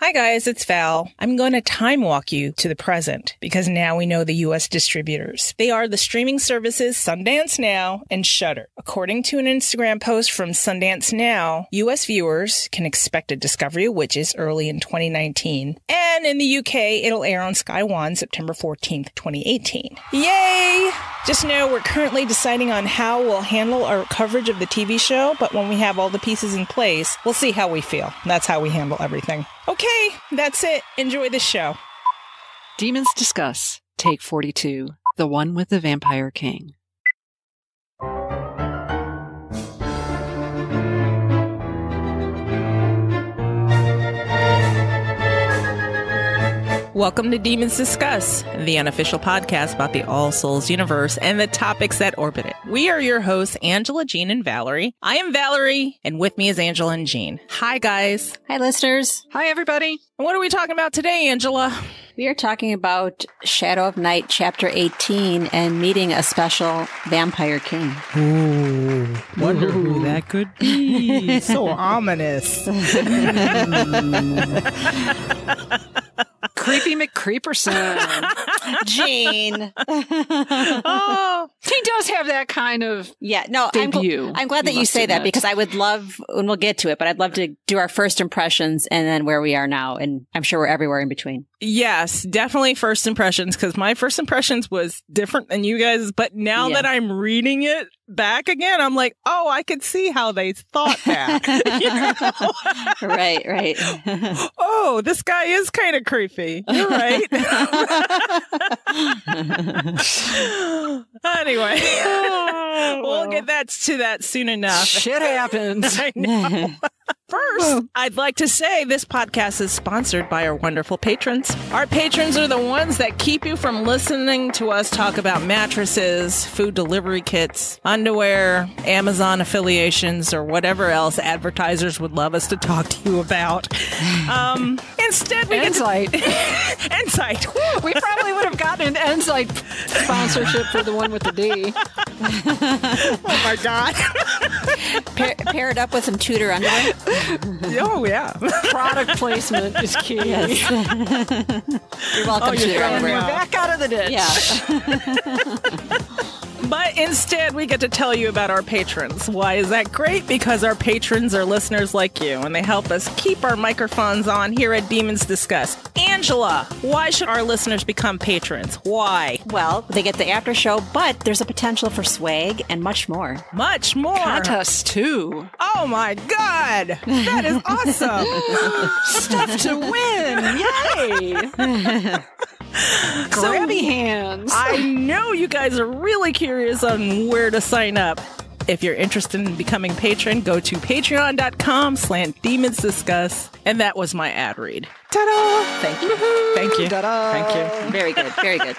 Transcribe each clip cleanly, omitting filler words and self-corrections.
Hi guys, it's Val. I'm going to time walk you to the present because now we know the U.S. distributors. They are the streaming services Sundance Now and Shudder. According to an Instagram post from Sundance Now, U.S. viewers can expect a Discovery of Witches early in 2019. And in the UK, it'll air on Sky One September 14th, 2018. Yay! Just know we're currently deciding on how we'll handle our coverage of the TV show, but when we have all the pieces in place, we'll see how we feel. That's how we handle everything. Okay, that's it. Enjoy the show. Demons Discuss, Take 42, the one with the Vampire King. Welcome to Demons Discuss, the unofficial podcast about the All Souls universe and the topics that orbit it. We are your hosts, Angela, Jean, and Valerie. I am Valerie, and with me is Angela and Jean. Hi, guys. Hi, listeners. Hi, everybody. What are we talking about today, Angela? We are talking about Shadow of Night, Chapter 18, and meeting a special vampire king. Ooh, wonder who that could be. So ominous. Creepy McCreeperson. Jean. Oh, he does have that kind of debut. I'm glad that you say that because I would love, and we'll get to it, but I'd love to do our first impressions and then where we are now. And I'm sure we're everywhere in between. Yes, definitely first impressions, because my first impressions was different than you guys. But now that I'm reading it back again, I'm like, oh, I could see how they thought that. You know? Right. Oh, this guy is kind of creepy. You're right. Anyway, we'll get to that soon enough. Shit happens. I know. First, I'd like to say this podcast is sponsored by our wonderful patrons. Our patrons are the ones that keep you from listening to us talk about mattresses, food delivery kits, underwear, Amazon affiliations, or whatever else advertisers would love us to talk to you about. Instead, we Ensight. Ensight. We probably would have gotten an Ensight sponsorship for the one with the D. Oh my God. Pair it up with some Tudor underwear. Oh, yeah. Product placement is key. Yes. You're welcome, Tudor underwear. We're back out of the ditch. Yeah. But instead, we get to tell you about our patrons. Why is that great? Because our patrons are listeners like you, and they help us keep our microphones on here at Demons Discuss. Angela, why should our listeners become patrons? Why? Well, they get the after show, but there's a potential for swag and much more. Much more. Contests, too. Oh, my God. That is awesome. Stuff to win. Yay. Grabby hands. I know you guys are really curious on where to sign up. If you're interested in becoming a patron, go to patreon.com/demonsdiscuss. And that was my ad read. Ta-da! Thank you. Woo-hoo. Thank you. Ta-da. Thank you. Very good. Very good.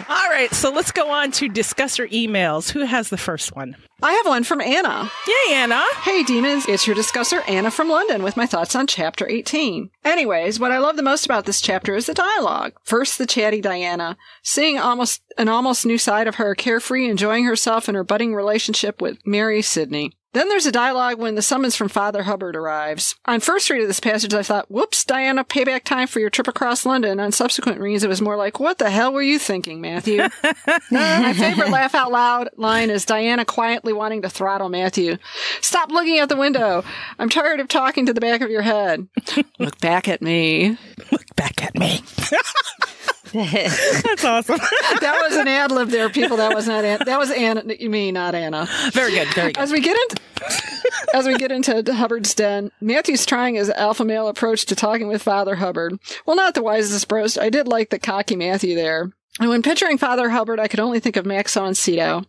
All right, so let's go on to discusser emails. Who has the first one? I have one from Anna. Yay, Anna. Hey, Demons. It's your discusser, Anna from London, with my thoughts on Chapter 18. Anyways, what I love the most about this chapter is the dialogue. First, the chatty Diana, seeing an almost new side of her, carefree, enjoying herself in her budding relationship with Mary Sidney. Then there's a dialogue when the summons from Father Hubbard arrives. On first read of this passage, I thought, whoops, Diana, payback time for your trip across London. On subsequent reads, it was more like, what the hell were you thinking, Matthew? My favorite laugh out loud line is Diana quietly wanting to throttle Matthew. Stop looking out the window. I'm tired of talking to the back of your head. Look back at me. Look back at me. That's awesome. That was an ad lib there, people. That was not Anna. That was Anna, me, not Anna. Very good. Very good. As we get into Hubbard's den, Matthew's trying his alpha male approach to talking with Father Hubbard. Well, not the wisest approach. I did like the cocky Matthew there. And when picturing Father Hubbard, I could only think of Maxo and Cedo.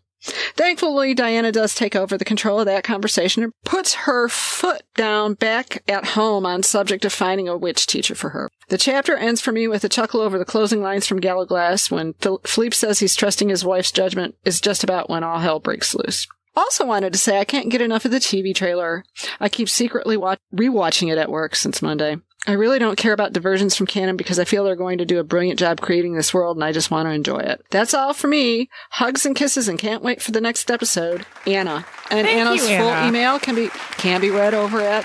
Thankfully, Diana does take over the control of that conversation and puts her foot down back at home on subject of finding a witch teacher for her. The chapter ends for me with a chuckle over the closing lines from Gallowglass when Philippe says he's trusting his wife's judgment is just about when all hell breaks loose. Also wanted to say I can't get enough of the TV trailer. I keep secretly rewatching it at work since Monday. I really don't care about diversions from canon because I feel they're going to do a brilliant job creating this world and I just want to enjoy it. That's all for me. Hugs and kisses and can't wait for the next episode. Anna. And Anna's full email can be read over at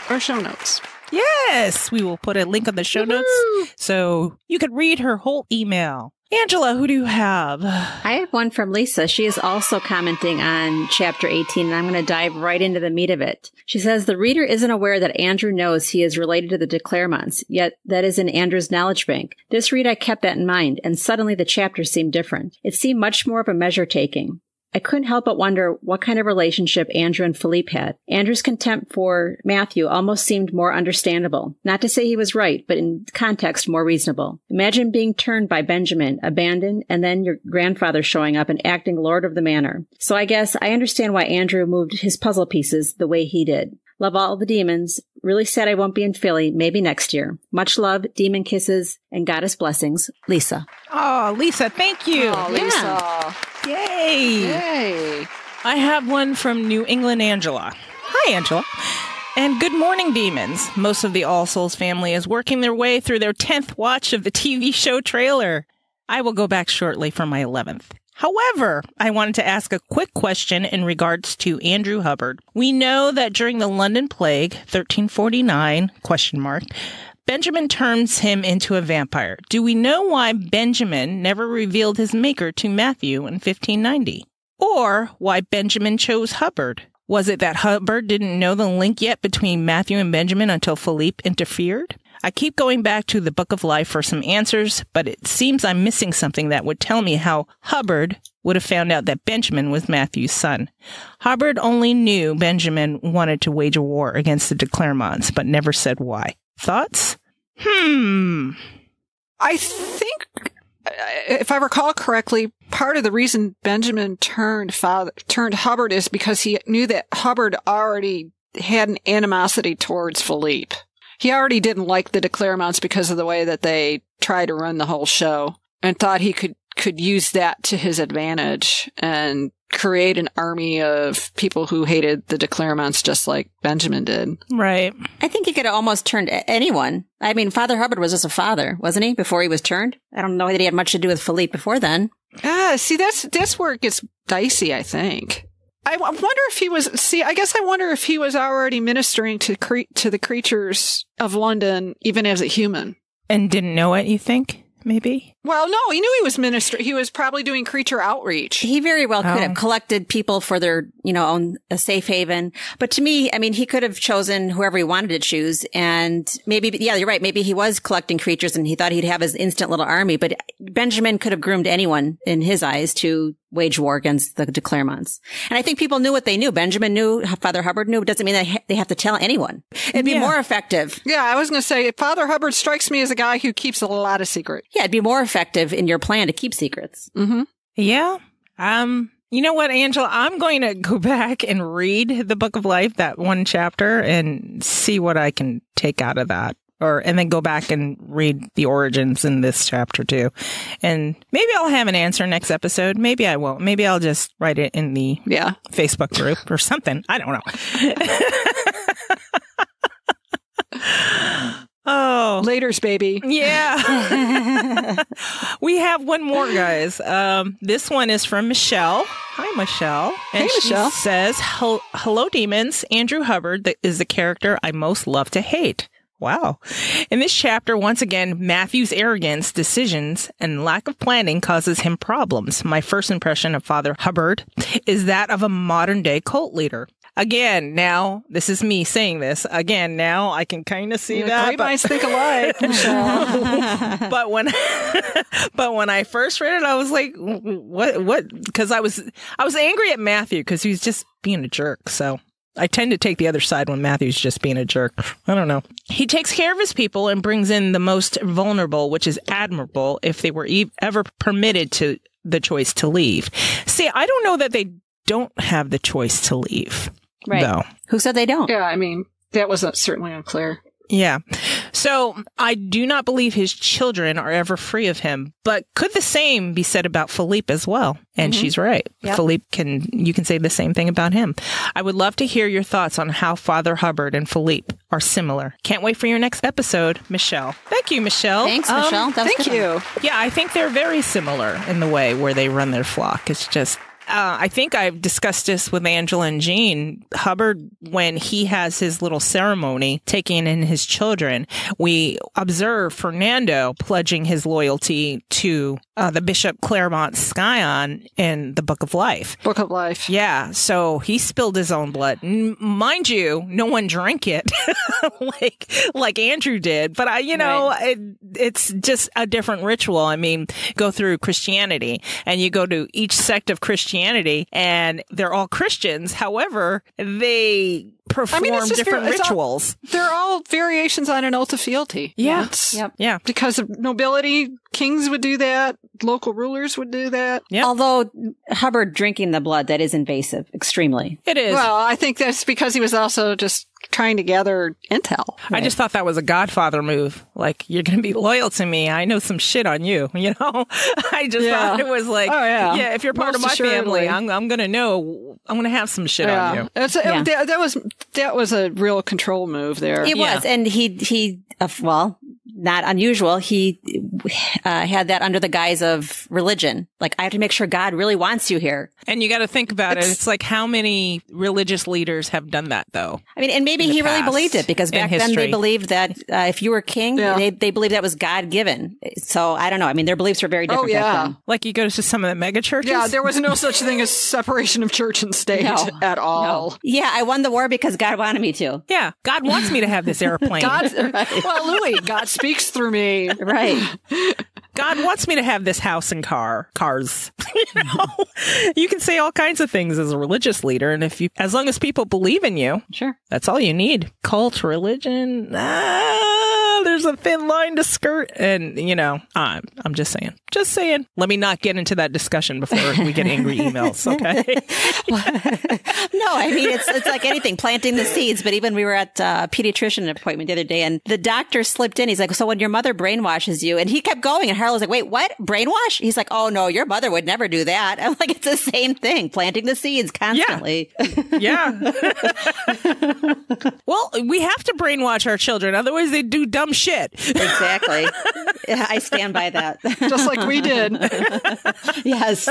our show notes. Yes, we will put a link on the show notes so you can read her whole email. Angela, who do you have? I have one from Lisa. She is also commenting on chapter 18, and I'm going to dive right into the meat of it. She says, the reader isn't aware that Andrew knows he is related to the de Clairmonts, yet that is in Andrew's knowledge bank. This read, I kept that in mind, and suddenly the chapter seemed different. It seemed much more of a measure-taking. I couldn't help but wonder what kind of relationship Andrew and Philippe had. Andrew's contempt for Matthew almost seemed more understandable. Not to say he was right, but in context more reasonable. Imagine being turned by Benjamin, abandoned, and then your grandfather showing up and acting lord of the manor. So I guess I understand why Andrew moved his puzzle pieces the way he did. Love all the demons. Really sad I won't be in Philly. Maybe next year. Much love, demon kisses, and goddess blessings. Lisa. Oh, Lisa, thank you. Oh, Lisa. Yay. Yay. I have one from New England Angela. Hi, Angela. And good morning, demons. Most of the All Souls family is working their way through their 10th watch of the TV show trailer. I will go back shortly for my 11th. However, I wanted to ask a quick question in regards to Andrew Hubbard. We know that during the London Plague, 1349, Benjamin turns him into a vampire. Do we know why Benjamin never revealed his maker to Matthew in 1590? Or why Benjamin chose Hubbard? Was it that Hubbard didn't know the link yet between Matthew and Benjamin until Philippe interfered? I keep going back to the Book of Life for some answers, but it seems I'm missing something that would tell me how Hubbard would have found out that Benjamin was Matthew's son. Hubbard only knew Benjamin wanted to wage a war against the de Clairmonts, but never said why. Thoughts? I think, if I recall correctly, part of the reason Benjamin turned Hubbard is because he knew that Hubbard already had an animosity towards Philippe. He already didn't like the de Clairmonts because of the way that they tried to run the whole show, and thought he could use that to his advantage and create an army of people who hated the de Clairmonts just like Benjamin did. Right. I think he could have almost turned anyone. I mean, Father Hubbard was just a father, wasn't he, before he was turned? I don't know that he had much to do with Philippe before then. See, that's where it gets dicey, I think. I wonder if he was, I wonder if he was already ministering to the creatures of London, even as a human. And didn't know it, you think? Maybe? Well, no, he knew he was ministering. He was probably doing creature outreach. He very well could have collected people for their, own a safe haven. But to me, I mean, he could have chosen whoever he wanted to choose. And maybe, yeah, you're right. Maybe he was collecting creatures and he thought he'd have his instant little army. But Benjamin could have groomed anyone in his eyes to wage war against the de Clairmonts. And I think people knew what they knew. Benjamin knew, Father Hubbard knew. It doesn't mean that they have to tell anyone. It'd be more effective. Yeah, I was going to say, Father Hubbard strikes me as a guy who keeps a lot of secrets. Yeah, it'd be more effective in your plan to keep secrets. Mm-hmm. Yeah. You know what, Angela? I'm going to go back and read the Book of Life, that one chapter, and see what I can take out of that. And then go back and read the origins in this chapter too. And maybe I'll have an answer next episode. Maybe I won't. Maybe I'll just write it in the Facebook group or something. I don't know. Oh. Laters, baby. Yeah. We have one more, guys. This one is from Michelle. Hi, Michelle. And Michelle. She says, hello, demons. Andrew Hubbard is the character I most love to hate. Wow. In this chapter, once again, Matthew's arrogance, decisions, and lack of planning causes him problems. My first impression of Father Hubbard is that of a modern-day cult leader. Again, now, this is me saying this. Again, now, I can kind of see that. Great minds think alike. But when I first read it, I was like, what? Because I was angry at Matthew because he was just being a jerk, so... I tend to take the other side when Matthew's just being a jerk. I don't know. He takes care of his people and brings in the most vulnerable, which is admirable if they were ever permitted to the choice to leave. See, I don't know that they don't have the choice to leave. Right. Though. Who said they don't? Yeah, I mean, that was certainly unclear. Yeah. So I do not believe his children are ever free of him. But could the same be said about Philippe as well? And she's right. Yep. Philippe you can say the same thing about him. I would love to hear your thoughts on how Father Hubbard and Philippe are similar. Can't wait for your next episode, Michelle. Thank you, Michelle. Thanks, Michelle. Thank you. Yeah, I think they're very similar in the way where they run their flock. It's just I think I've discussed this with Angela and Jean. Hubbard, when he has his little ceremony taking in his children, we observe Fernando pledging his loyalty to the Bishop Clairmont Scion in the Book of Life. Book of Life. Yeah. So he spilled his own blood. Mind you, no one drank it like Andrew did. But it's just a different ritual. I mean, go through Christianity and you go to each sect of Christianity and they're all Christians. However, they perform different rituals. They're all variations on an oath of fealty. Yeah. Yeah. Because of nobility, kings would do that. Local rulers would do that. Yep. Although Hubbard drinking the blood, that is invasive, extremely. It is. Well, I think that's because he was also just trying to gather intel. I just thought that was a Godfather move. Like, you're going to be loyal to me. I know some shit on you, you know? I just thought it was like, if you're part of my family, I'm going to know, I'm going to have some shit on you. That was a real control move there. It was. And he not unusual. He had that under the guise of religion. Like, I have to make sure God really wants you here. And you got to think about it. It's like, how many religious leaders have done that, though? I mean, and maybe he really believed it, because back then they believed that if you were king, they believed that was God-given. So, I don't know. I mean, their beliefs were very different back then. Like, you go to some of the mega churches? Yeah, there was no such thing as separation of church and state at all. No. Yeah, I won the war because God wanted me to. Yeah, God wants me to have this airplane. Well, Louis, God speaks through me. Right. God wants me to have this house and cars. You can say all kinds of things as a religious leader, and as long as people believe in you, sure, that's all you need. Cult, religion, there's a thin line to skirt, and I'm just saying. Let me not get into that discussion before we get angry emails. Okay. No, I mean it's like anything, planting the seeds. But even we were at a pediatrician appointment the other day, and the doctor slipped in. He's like, "So when your mother brainwashes you," and he kept going, and Harold was like, "Wait, what? Brainwash?" He's like, "Oh no, your mother would never do that." I'm like, "It's the same thing, planting the seeds constantly." Yeah. Well, we have to brainwash our children, otherwise they do dumb shit. Exactly. I stand by that. Just like we did. Yes.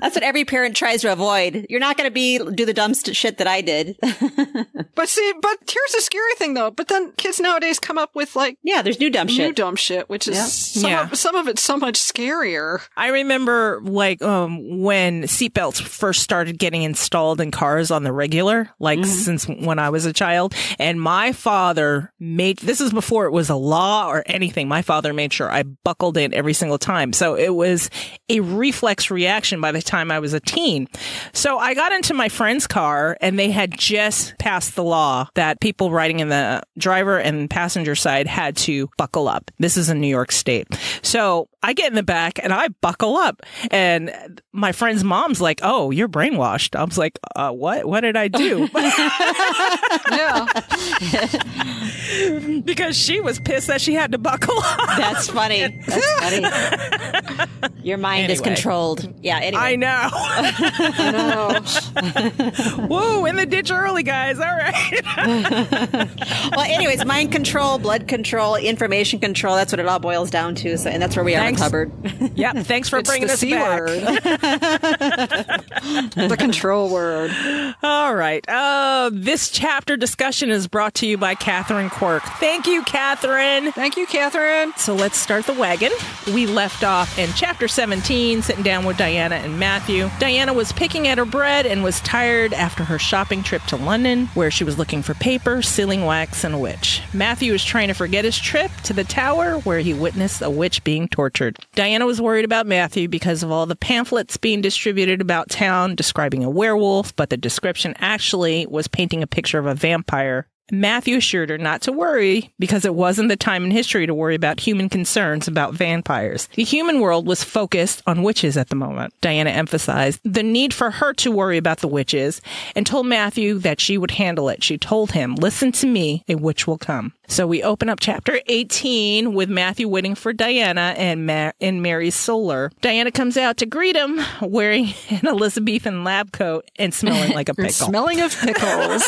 That's what every parent tries to avoid. You're not going to do the dumb shit that I did. But here's the scary thing, though. But then kids nowadays come up with there's new dumb shit. Which is some of it's so much scarier. I remember when seatbelts first started getting installed in cars on the regular, since when I was a child. And my father this is before it was a law or anything. My father made sure I buckled in every single time. So it was a reflex reaction by the time I was a teen. So I got into my friend's car, and they had just passed the law that people riding in the driver and passenger side had to buckle up. This is in New York State. So I get in the back and I buckle up, and my friend's mom's like, "Oh, you're brainwashed." I was like, what did I do? Yeah. Because she was pissed that she had to buckle up. That's funny. Your mind is controlled. Yeah, anyway. I know. Whoa, in the ditch early, guys. All right. Well, anyways, mind control, blood control, information control. That's what it all boils down to. So, and that's where we are with Hubbard. Yep. Thanks for bringing us back. The control word. All right. This chapter discussion is brought to you by Catherine Quirk. Thank you, Catherine. Thank you, Catherine. So let's start the wagon. We left off in chapter 17, sitting down with Diana and Matthew. Diana was picking at her bread and was tired after her shopping trip to London, where she was looking for paper, sealing wax, and a witch. Matthew was trying to forget his trip to the tower, where he witnessed a witch being tortured. Diana was worried about Matthew because of all the pamphlets being distributed about town describing a werewolf, but the description actually was painting a picture of a vampire. Matthew assured her not to worry because it wasn't the time in history to worry about human concerns about vampires. The human world was focused on witches at the moment. Diana emphasized the need for her to worry about the witches and told Matthew that she would handle it. She told him, "Listen to me, a witch will come." So we open up chapter 18 with Matthew waiting for Diana in Mary's solar. Diana comes out to greet him wearing an Elizabethan lab coat and smelling like a pickle. Smelling of pickles.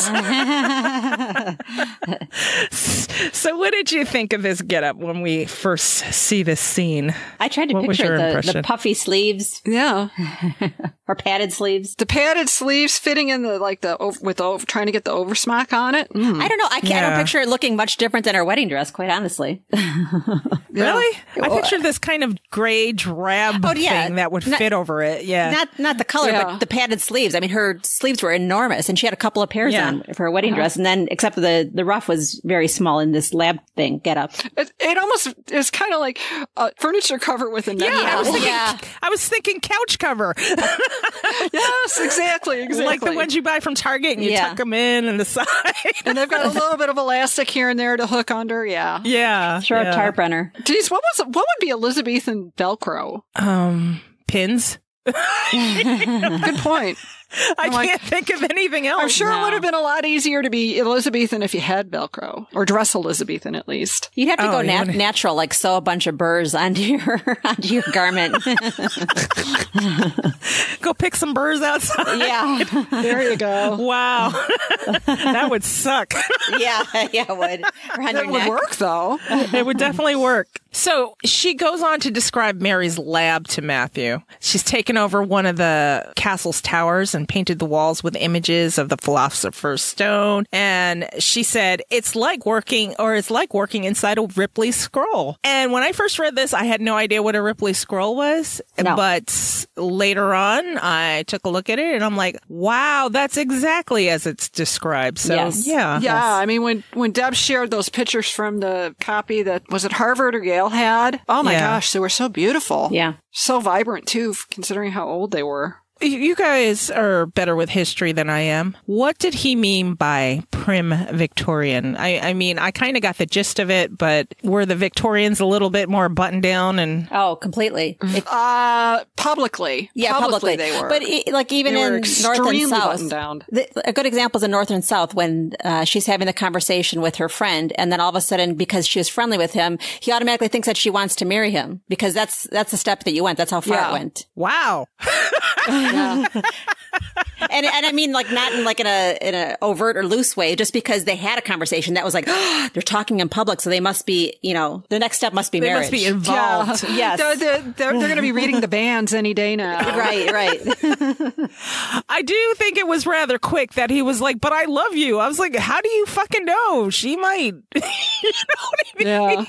So So what did you think of this getup when we first see this scene? I tried to picture the puffy sleeves. Yeah. Or padded sleeves. The padded sleeves fitting in trying to get the oversmock on it. Mm. I don't know. I don't picture it looking much different than her wedding dress, quite honestly. Really? I pictured this kind of gray drab thing that would fit over it. Yeah. Not the color, but the padded sleeves. I mean, her sleeves were enormous and she had a couple of pairs on for her wedding dress. And then, except for the ruff was very small in this lab thing getup. It almost is kind of like a furniture cover with a neck. Yeah, I was thinking couch cover. Yes, exactly. Like the ones you buy from Target and you tuck them in the side. And they've got a little bit of elastic here and there to hook under. Yeah. Yeah. Throw a tarp on her. Geez, what would be Elizabethan Velcro? Pins. Good point. I can't think of anything else. I'm sure it would have been a lot easier to be Elizabethan if you had Velcro, or dress Elizabethan at least. You'd have to go natural, like sew a bunch of burrs onto your garment. Go pick some burrs outside. Yeah, there you go. Wow, that would suck. Yeah, it would. It would work though. It would definitely work. So she goes on to describe Mary's lab to Matthew. She's taken over one of the castle's towers and painted the walls with images of the Philosopher's Stone. And she said, it's like working inside a Ripley scroll. And when I first read this, I had no idea what a Ripley scroll was. No. But later on, I took a look at it and I'm like, wow, that's exactly as it's described. So, yeah. I mean, when Deb shared those pictures from the copy that, was it Harvard or Yale had? Oh my gosh, they were so beautiful. Yeah. So vibrant too, considering how old they were. You guys are better with history than I am. What did he mean by prim Victorian? I mean, I kind of got the gist of it, but were the Victorians a little bit more buttoned down? And completely. Publicly. Yeah, publicly they were. But even in North and South. Down. A good example is in North and South when she's having the conversation with her friend, and then all of a sudden, because she was friendly with him, he automatically thinks that she wants to marry him because that's the step that you went. That's how far it went. Wow. Yeah. And I mean, like, not in a overt or loose way, just because they had a conversation that was like, oh, they're talking in public, so they must be, the next step must be marriage. They must be involved. Yeah. Yes. They're going to be reading the banns any day now. Right. I do think it was rather quick that he was like, but I love you. I was like, how do you fucking know? She might. You know what I mean? Yeah.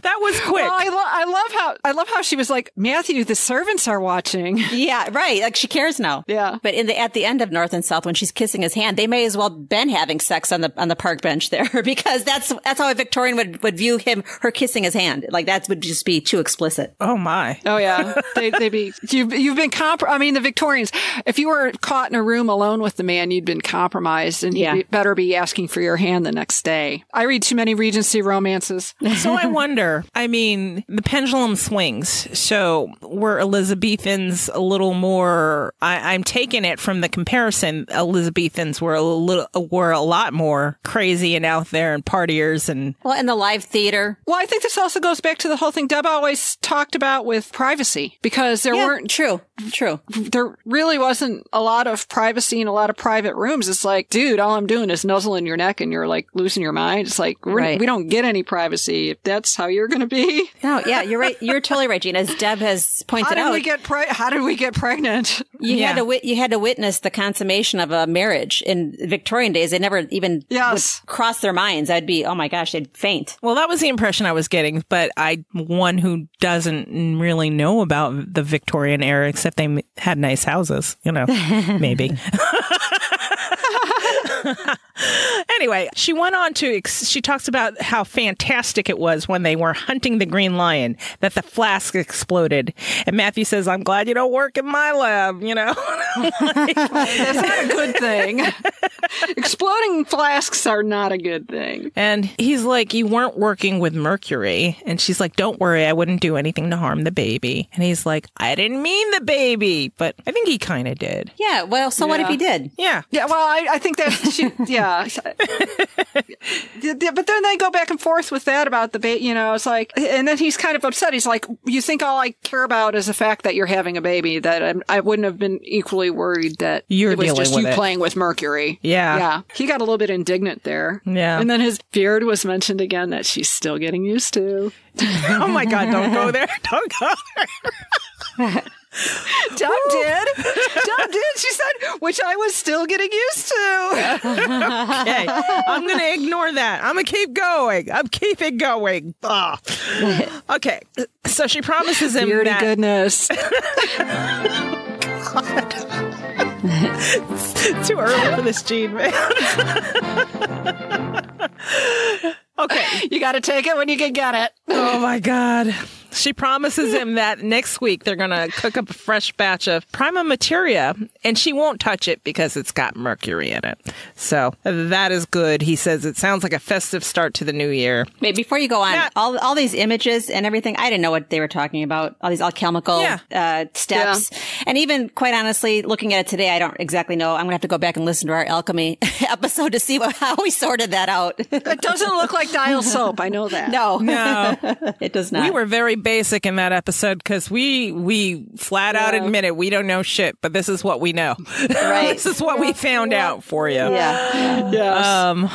That was quick. Well, I love how she was like, Matthew, the servants are watching. Yeah, right. Like, she cares now. Yeah. But at the end of North and South, when she's kissing his hand, they may as well been having sex on the park bench there because that's how a Victorian would view her kissing his hand. Like, that would just be too explicit. Oh my. Oh yeah. They'd be, you've been I mean, the Victorians, if you were caught in a room alone with the man, you'd been compromised and you'd better be asking for your hand the next day. I read too many Regency romances. So I wonder, I mean, the pendulum swings. So were Elizabethans a little more, I'm taking it from the comparison, Elizabethans were a lot more crazy and out there and partiers and in the live theater. Well, I think this also goes back to the whole thing Deb always talked about with privacy, because there weren't true. There really wasn't a lot of privacy in a lot of private rooms. It's like, dude, all I'm doing is nuzzling your neck and you're like losing your mind. It's like we don't get any privacy if that's how you're going to be. No, yeah, you're right. You're totally right, Gina. As Deb has pointed out, how did we get pregnant? You had to witness the consummation of a marriage. In Victorian days, they never even would cross their minds. I'd be, oh my gosh, they'd faint. Well, that was the impression I was getting, but one who doesn't really know about the Victorian era, except they had nice houses, maybe. Anyway, she went on to, she talks about how fantastic it was when they were hunting the green lion, that the flask exploded. And Matthew says, I'm glad you don't work in my lab, That's not a good thing. Exploding flasks are not a good thing. And he's like, you weren't working with mercury. And she's like, don't worry, I wouldn't do anything to harm the baby. And he's like, I didn't mean the baby. But I think he kind of did. Yeah, well, so what if he did? Yeah. Yeah, well, I think that's, But then they go back and forth with that about the baby, it's like, and then he's kind of upset. He's like, you think all I care about is the fact that you're having a baby, that I wouldn't have been equally worried that it was just you playing with Mercury. Yeah. Yeah. He got a little bit indignant there. Yeah. And then his beard was mentioned again that she's still getting used to. Oh my God, don't go there. Don't go there. Dub did. She said, which I was still getting used to. Okay. I'm going to ignore that. I'm going to keep going. I'm keeping going. Ugh. Okay. So she promises him Beardy that. Goodness. It's too early for this, Gene, man. Okay. You got to take it when you can get it. Oh my God. She promises him that next week they're going to cook up a fresh batch of prima materia, and she won't touch it because it's got mercury in it. So that is good. He says it sounds like a festive start to the new year. Wait, before you go on, all these images and everything, I didn't know what they were talking about. All these alchemical steps. Yeah. And even, quite honestly, looking at it today, I don't exactly know. I'm going to have to go back and listen to our alchemy episode to see how we sorted that out. It doesn't look like dial soap. I know that. No. It does not. We were very basic in that episode because we flat out admitted we don't know shit, but this is what we know. Right. This is what we found out for you. Yeah. Yes.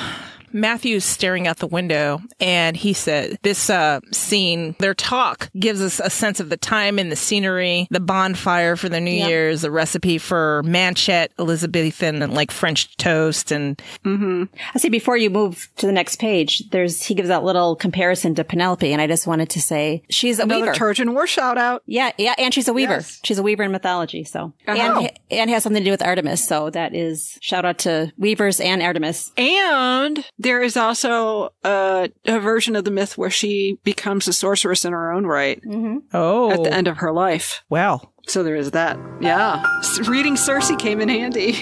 Matthew's staring out the window, and he said, this scene, their talk gives us a sense of the time and the scenery, the bonfire for the New Year's, the recipe for manchette, Elizabethan, and like French toast. And I see, before you move to the next page, he gives that little comparison to Penelope, and I just wanted to say she's another weaver. Trojan War shout out. Yeah, and she's a weaver. Yes. She's a weaver in mythology, so. And has something to do with Artemis, so that is shout out to weavers and Artemis. And there is also a version of the myth where she becomes a sorceress in her own right. Oh. At the end of her life. Well. So there is that. Yeah. Reading Circe came in handy.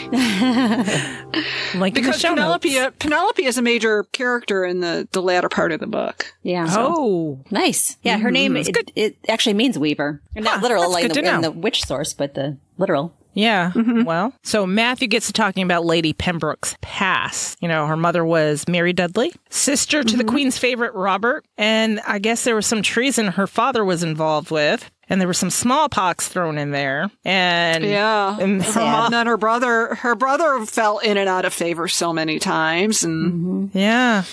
Because Penelope is a major character in the latter part of the book. Yeah. Oh. Nice. Yeah, her name, it actually means weaver. Not literal like in the witch source, but the literal. Yeah. Well, so Matthew gets to talking about Lady Pembroke's past. Her mother was Mary Dudley, sister to the Queen's favorite Robert. And I guess there was some treason her father was involved with. And there was some smallpox thrown in there. And and her mom and her brother fell in and out of favor so many times. And yeah.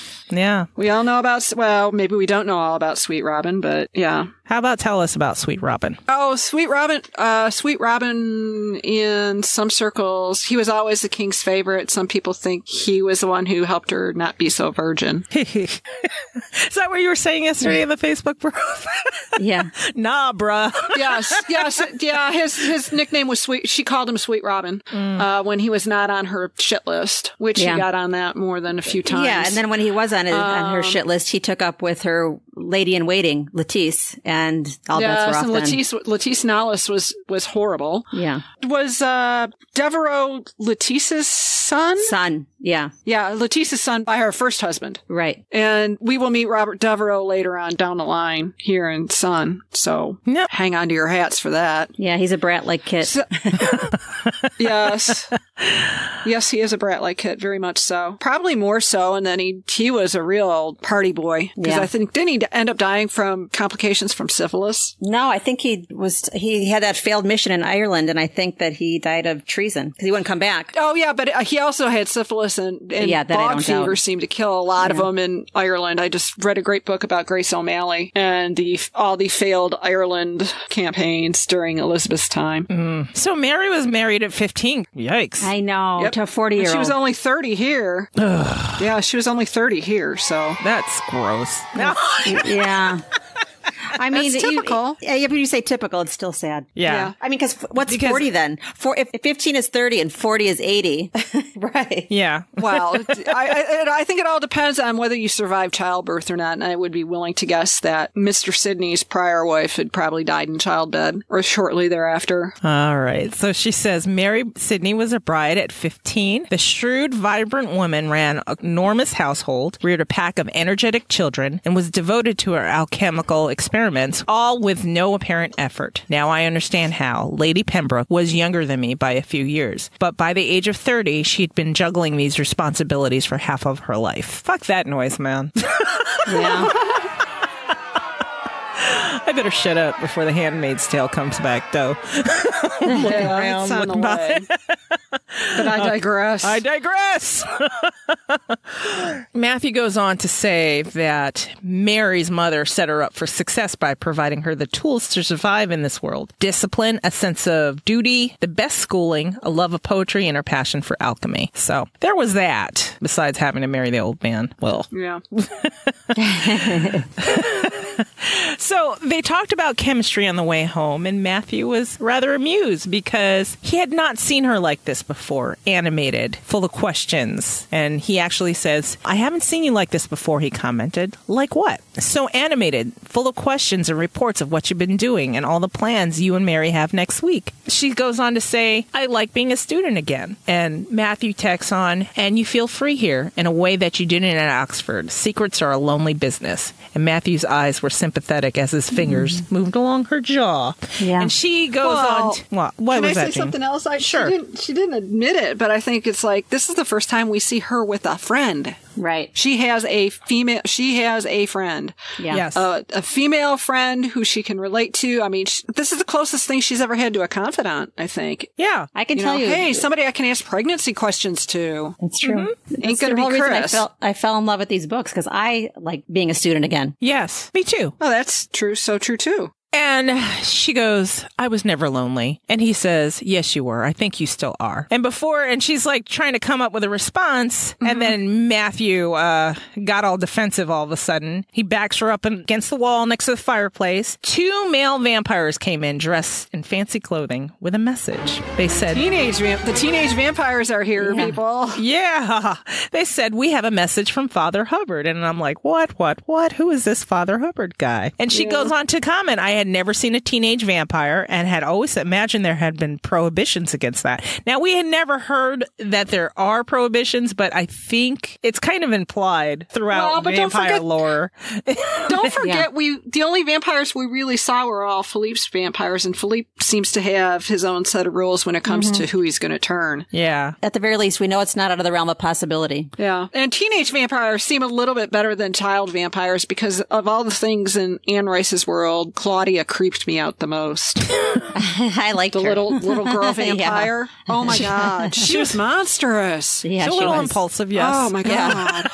We all know about, maybe we don't know all about Sweet Robin, but yeah. How about tell us about Sweet Robin? Oh, Sweet Robin in some circles, he was always the king's favorite. Some people think he was the one who helped her not be so virgin. Is that what you were saying yesterday in the Facebook group? Yeah. Nah, bruh. Yes. Yeah, his nickname was Sweet. She called him Sweet Robin when he was not on her shit list, which he got on that more than a few times. Yeah, and then when he was on her shit list, he took up with her lady in waiting, Lettice, and all bets were off then. Lettice Nollis was horrible. Yeah. Was Devereaux Lettice's son? Son, yeah. Yeah, Lettice's son by her first husband. Right. And we will meet Robert Devereaux later on down the line here in Son, so hang on to your hats for that. Yeah, he's a brat like Kit. So, yes. Yes, he is a brat like Kit, very much so. Probably more so, and then he was a real party boy. Because I think, didn't he end up dying from complications from syphilis? No, I think he had that failed mission in Ireland, and I think that he died of treason, because he wouldn't come back. Oh, yeah, but he also had syphilis, and bog fever seemed to kill a lot of them in Ireland. I just read a great book about Grace O'Malley and all the failed Ireland campaigns during Elizabeth's time. So Mary was married at 15. Yikes. I know, to a 40-year-old. She was only 30 here. Yeah, she was only 30 here, so. That's gross. No. Yeah. I mean, that's typical. When you say typical, it's still sad. Yeah. I mean, because 40 then? If 15 is 30 and 40 is 80, right? Yeah. Well, I think it all depends on whether you survive childbirth or not. And I would be willing to guess that Mr. Sidney's prior wife had probably died in childbed or shortly thereafter. All right. So she says Mary Sidney was a bride at 15. The shrewd, vibrant woman ran an enormous household, reared a pack of energetic children, and was devoted to her alchemical experiments, all with no apparent effort. Now I understand how. Lady Pembroke was younger than me by a few years, but by the age of 30, she'd she'd been juggling these responsibilities for half of her life. Fuck that noise, man. Yeah. I better shut up before The Handmaid's Tale comes back, though. Looking around, looking by. But I digress. I digress. Matthew goes on to say that Mary's mother set her up for success by providing her the tools to survive in this world. Discipline, a sense of duty, the best schooling, a love of poetry, and her passion for alchemy. So there was that, besides having to marry the old man. Well. Yeah. So they talked about chemistry on the way home, and Matthew was rather amused because he had not seen her like this before, animated, full of questions. And he actually says, I haven't seen you like this before, he commented. Like what? So animated, full of questions and reports of what you've been doing and all the plans you and Mary have next week. She goes on to say, I like being a student again. And Matthew texts on, and you feel free here in a way that you didn't at Oxford. Secrets are a lonely business. And Matthew's eyes were sympathetic as his fingers moved along her jaw. Yeah. And she goes on. What was that? Can I say something else? Sure. She didn't admit it, but I think it's like this is the first time we see her with a friend. Right. She has a friend. Yeah. Yes. A female friend who she can relate to. I mean, this is the closest thing she's ever had to a confidant, I think. Yeah. I can tell you. Hey, somebody I can ask pregnancy questions to. It's true. Ain't going to be Chris. I fell in love with these books because I like being a student again. Yes. Me too. Oh, that's true. So true, too. And she goes, I was never lonely. And he says, yes, you were. I think you still are. And she's like trying to come up with a response. And then Matthew got all defensive all of a sudden. He backs her up against the wall next to the fireplace. 2 male vampires came in dressed in fancy clothing with a message. They said, the teenage vampires are here, people. Yeah. They said, we have a message from Father Hubbard. And I'm like, what? Who is this Father Hubbard guy? And she goes on to comment, I had never seen a teenage vampire and had always imagined there had been prohibitions against that. Now, we had never heard that there are prohibitions, but I think it's kind of implied throughout vampire lore. Don't forget, the only vampires we really saw were all Philippe's vampires, and Philippe seems to have his own set of rules when it comes to who he's going to turn. Yeah. At the very least, we know it's not out of the realm of possibility. Yeah. And teenage vampires seem a little bit better than child vampires because of all the things in Anne Rice's world, Claudia creeped me out the most. I liked the her. little girl vampire. Yeah. Oh my God. She was monstrous. Yeah, she's a little impulsive, yes. Oh my God.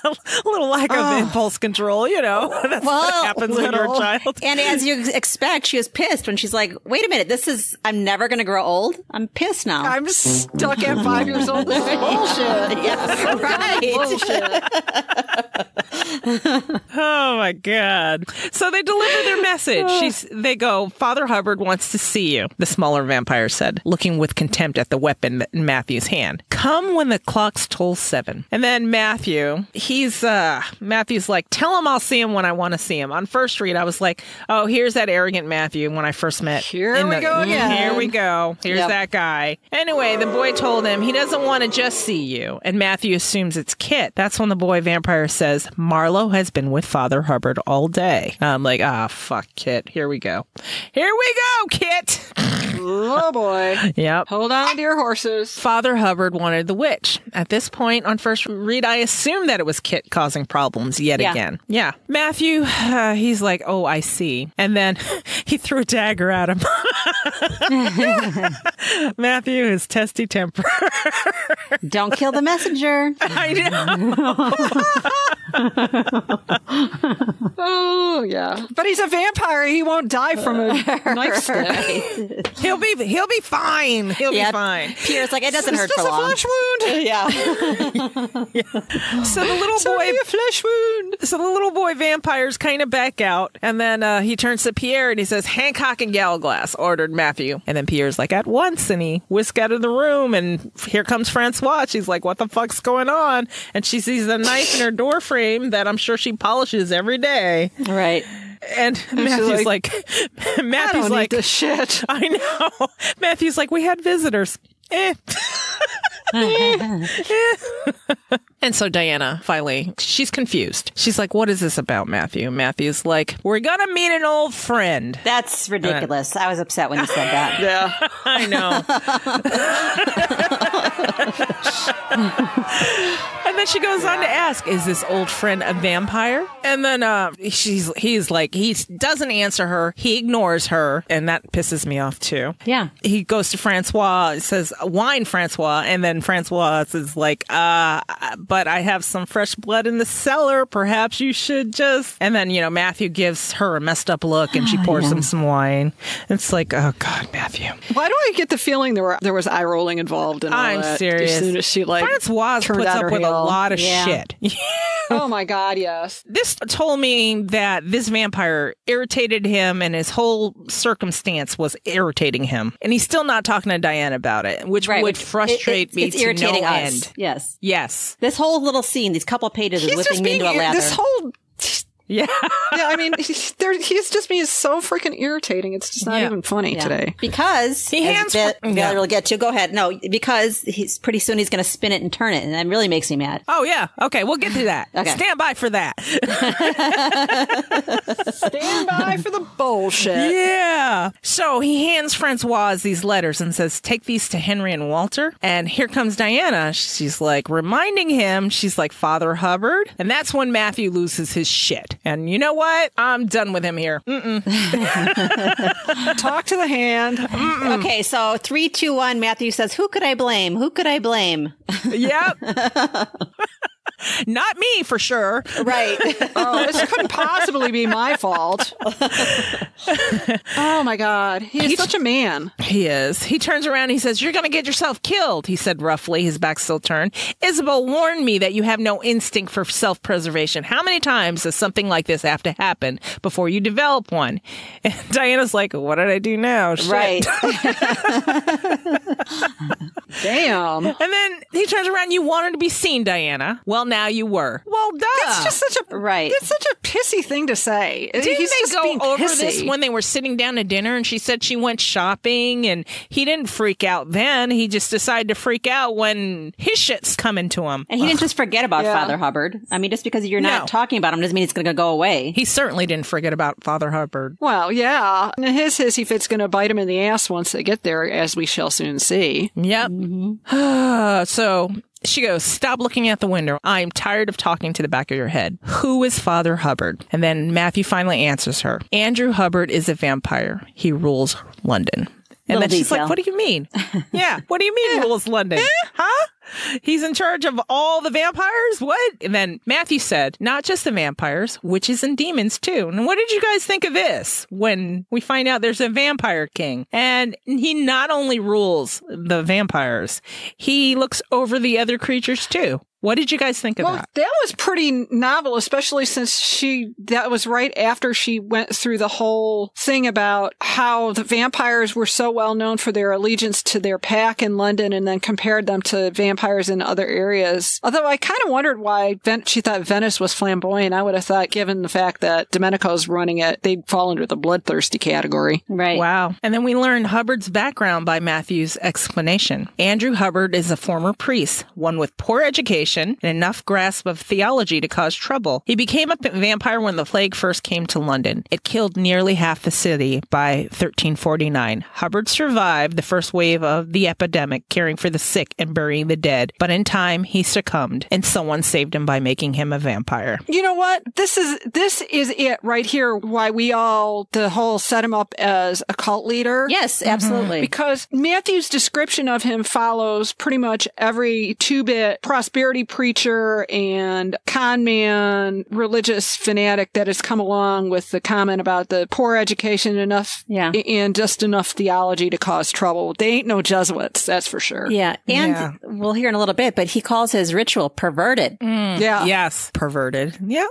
A little lack of impulse control, That's what happens when you're a child. And as you expect, she was pissed when she's like, wait a minute, I'm never going to grow old. I'm pissed now. I'm stuck at 5 years old. This is bullshit. Yeah, right. Bullshit. Oh my God. So they deliver their message. They go, Father Hubbard wants to see you, the smaller vampire said, looking with contempt at the weapon in Matthew's hand. Come when the clocks toll 7. And then Matthew's like, tell him I'll see him when I want to see him. On first read, I was like, oh, here's that arrogant Matthew when I first met. Here we go again. Here we go. Here's that guy. Anyway, the boy told him he doesn't want to just see you. And Matthew assumes it's Kit. That's when the boy vampire says, Marlowe has been with Father Hubbard all day. I'm like, fuck, Kit. Here we go. Here we go, Kit. Oh, boy. Yep. Hold on to your horses. Father Hubbard wanted the witch. At this point, on first read, I assumed that it was Kit causing problems yet again. Yeah. Matthew, he's like, oh, I see. And then he threw a dagger at him. Matthew, his testy temper. Don't kill the messenger. I know. Oh, yeah. But he's a vampire. He won't die from a knife stick. Right. He'll be fine. He'll be fine. Pierre's like, it doesn't hurt for long. It's just a flesh wound. Yeah. So the little boy vampires kind of back out, and then he turns to Pierre and he says, Hancock and Gallowglass, ordered Matthew. And then Pierre's like, at once, and he whisked out of the room, and here comes Francois. She's like, what the fuck's going on? And she sees a knife in her door frame that I'm sure she polishes every day. Right. And Matthew's like, I don't need this shit. I know. Matthew's like, we had visitors. And so Diana, finally, she's confused. She's like, what is this about, Matthew? Matthew's like, we're going to meet an old friend. That's ridiculous. I was upset when you said that. Yeah. I know. And then she goes on to ask, is this old friend a vampire? And then he's like, he doesn't answer her. He ignores her. And that pisses me off, too. Yeah. He goes to Francois, says, wine, Francois. And then Francois is like, but I have some fresh blood in the cellar. Perhaps you should just... And then, Matthew gives her a messed up look and she pours him some wine. It's like, oh, God, Matthew. Why do I get the feeling there was eye rolling involved in all I'm that? serious. As soon as she, Francois puts up with a lot of shit. Oh, my God, yes. This told me that this vampire irritated him and his whole circumstance was irritating him. And he's still not talking to Diane about it, which would frustrate me to no end. Yes. Yes. This whole little scene, these couple pages is whipping me into a lather. This whole... Yeah. Yeah, I mean, he's just being so freaking irritating. It's just not even funny today. Because he hands we'll get to. Go ahead. No, because pretty soon he's going to spin it and turn it, and that really makes me mad. Oh, yeah. Okay, we'll get to that. Okay. Stand by for that. Stand by for the bullshit. Yeah. So he hands Francois these letters and says, take these to Henry and Walter. And here comes Diana. She's like reminding him. She's like, Father Hubbard. And that's when Matthew loses his shit. And you know what? I'm done with him here. Talk to the hand. Okay, so 3, 2, 1. Matthew says, who could I blame? Who could I blame? Yep. Not me, for sure. Right. Oh, this couldn't possibly be my fault. Oh, my God. He's such a man. He is. He turns around and he says, you're going to get yourself killed, he said roughly, his back still turned. Isabel warned me that you have no instinct for self-preservation. How many times does something like this have to happen before you develop one? And Diana's like, what did I do now? Shit. Right. Damn. And then he turns around, you wanted to be seen, Diana. Well, now you were. Well, duh. That's just such a It's such a pissy thing to say. Didn't He's they just go being over pissy. this when they were sitting down to dinner and she said she went shopping and he didn't freak out then. He just decided to freak out when his shit's coming to him. And he didn't just forget about Father Hubbard. I mean, just because you're not talking about him doesn't mean it's going to go away. He certainly didn't forget about Father Hubbard. Well, yeah. And his hissy fit's going to bite him in the ass once they get there, as we shall soon see. Yep. Mm-hmm. So she goes, stop looking at the window. I'm tired of talking to the back of your head. Who is Father Hubbard? And then Matthew finally answers her. Andrew Hubbard is a vampire. He rules London. And then she's like, what do you mean? Yeah. What do you mean rules London? Huh? He's in charge of all the vampires? What? And then Matthew said, not just the vampires, witches and demons too. And what did you guys think of this when we find out there's a vampire king? And he not only rules the vampires, he looks over the other creatures too. What did you guys think of that? That was pretty novel, especially since that was right after she went through the whole thing about how the vampires were so well known for their allegiance to their pack in London and then compared them to vampires in other areas. Although I kind of wondered why she thought Venice was flamboyant. I would have thought, given the fact that Domenico's running it, they'd fall under the bloodthirsty category. Right. Wow. And then we learned Hubbard's background by Matthew's explanation. Andrew Hubbard is a former priest, one with poor education and enough grasp of theology to cause trouble. He became a vampire when the plague first came to London. It killed nearly half the city by 1349. Hubbard survived the first wave of the epidemic, caring for the sick and burying the dead. But in time, he succumbed, and someone saved him by making him a vampire. You know what? This is it right here, why the whole set him up as a cult leader. Yes, absolutely. Because Matthew's description of him follows pretty much every two-bit prosperity preacher and con man religious fanatic that has come along with the comment about the poor education and just enough theology to cause trouble. They ain't no Jesuits, that's for sure. Yeah. And we'll hear in a little bit, but he calls his ritual perverted. Yeah. Yes. Perverted. Yep.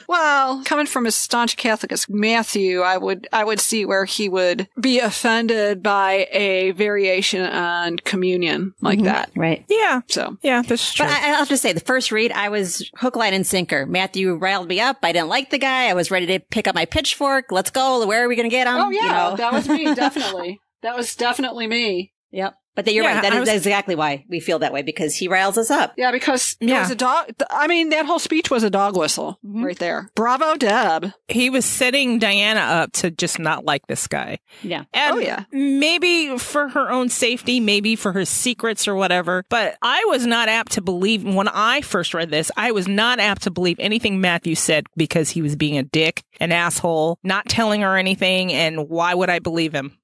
Well, coming from as staunch Catholic as Matthew, I would see where he would be offended by a variation on communion like that. Right. Yeah. So. Yeah, that's true. But I'll have to say, the first read, I was hook, line, and sinker. Matthew riled me up. I didn't like the guy. I was ready to pick up my pitchfork. Let's go. Where are we going to get him? Oh, yeah. That was me, definitely. That was definitely me. Yep. But you're right. That is exactly why we feel that way, because he riles us up. Yeah, because it was a dog. I mean, that whole speech was a dog whistle right there. Bravo, Deb. He was setting Diana up to just not like this guy. Yeah. And maybe for her own safety, maybe for her secrets or whatever. But I was not apt to believe, when I first read this, I was not apt to believe anything Matthew said, because he was being a dick, an asshole, not telling her anything. And why would I believe him?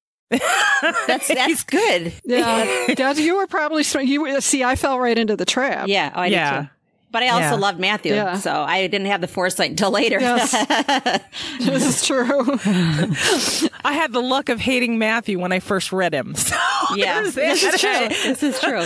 That's good. Yeah, Dad, you were probably see. I fell right into the trap. Yeah, I did too. But I also loved Matthew, so I didn't have the foresight until later. Yes. This is true. I had the luck of hating Matthew when I first read him. So this is true. This is true.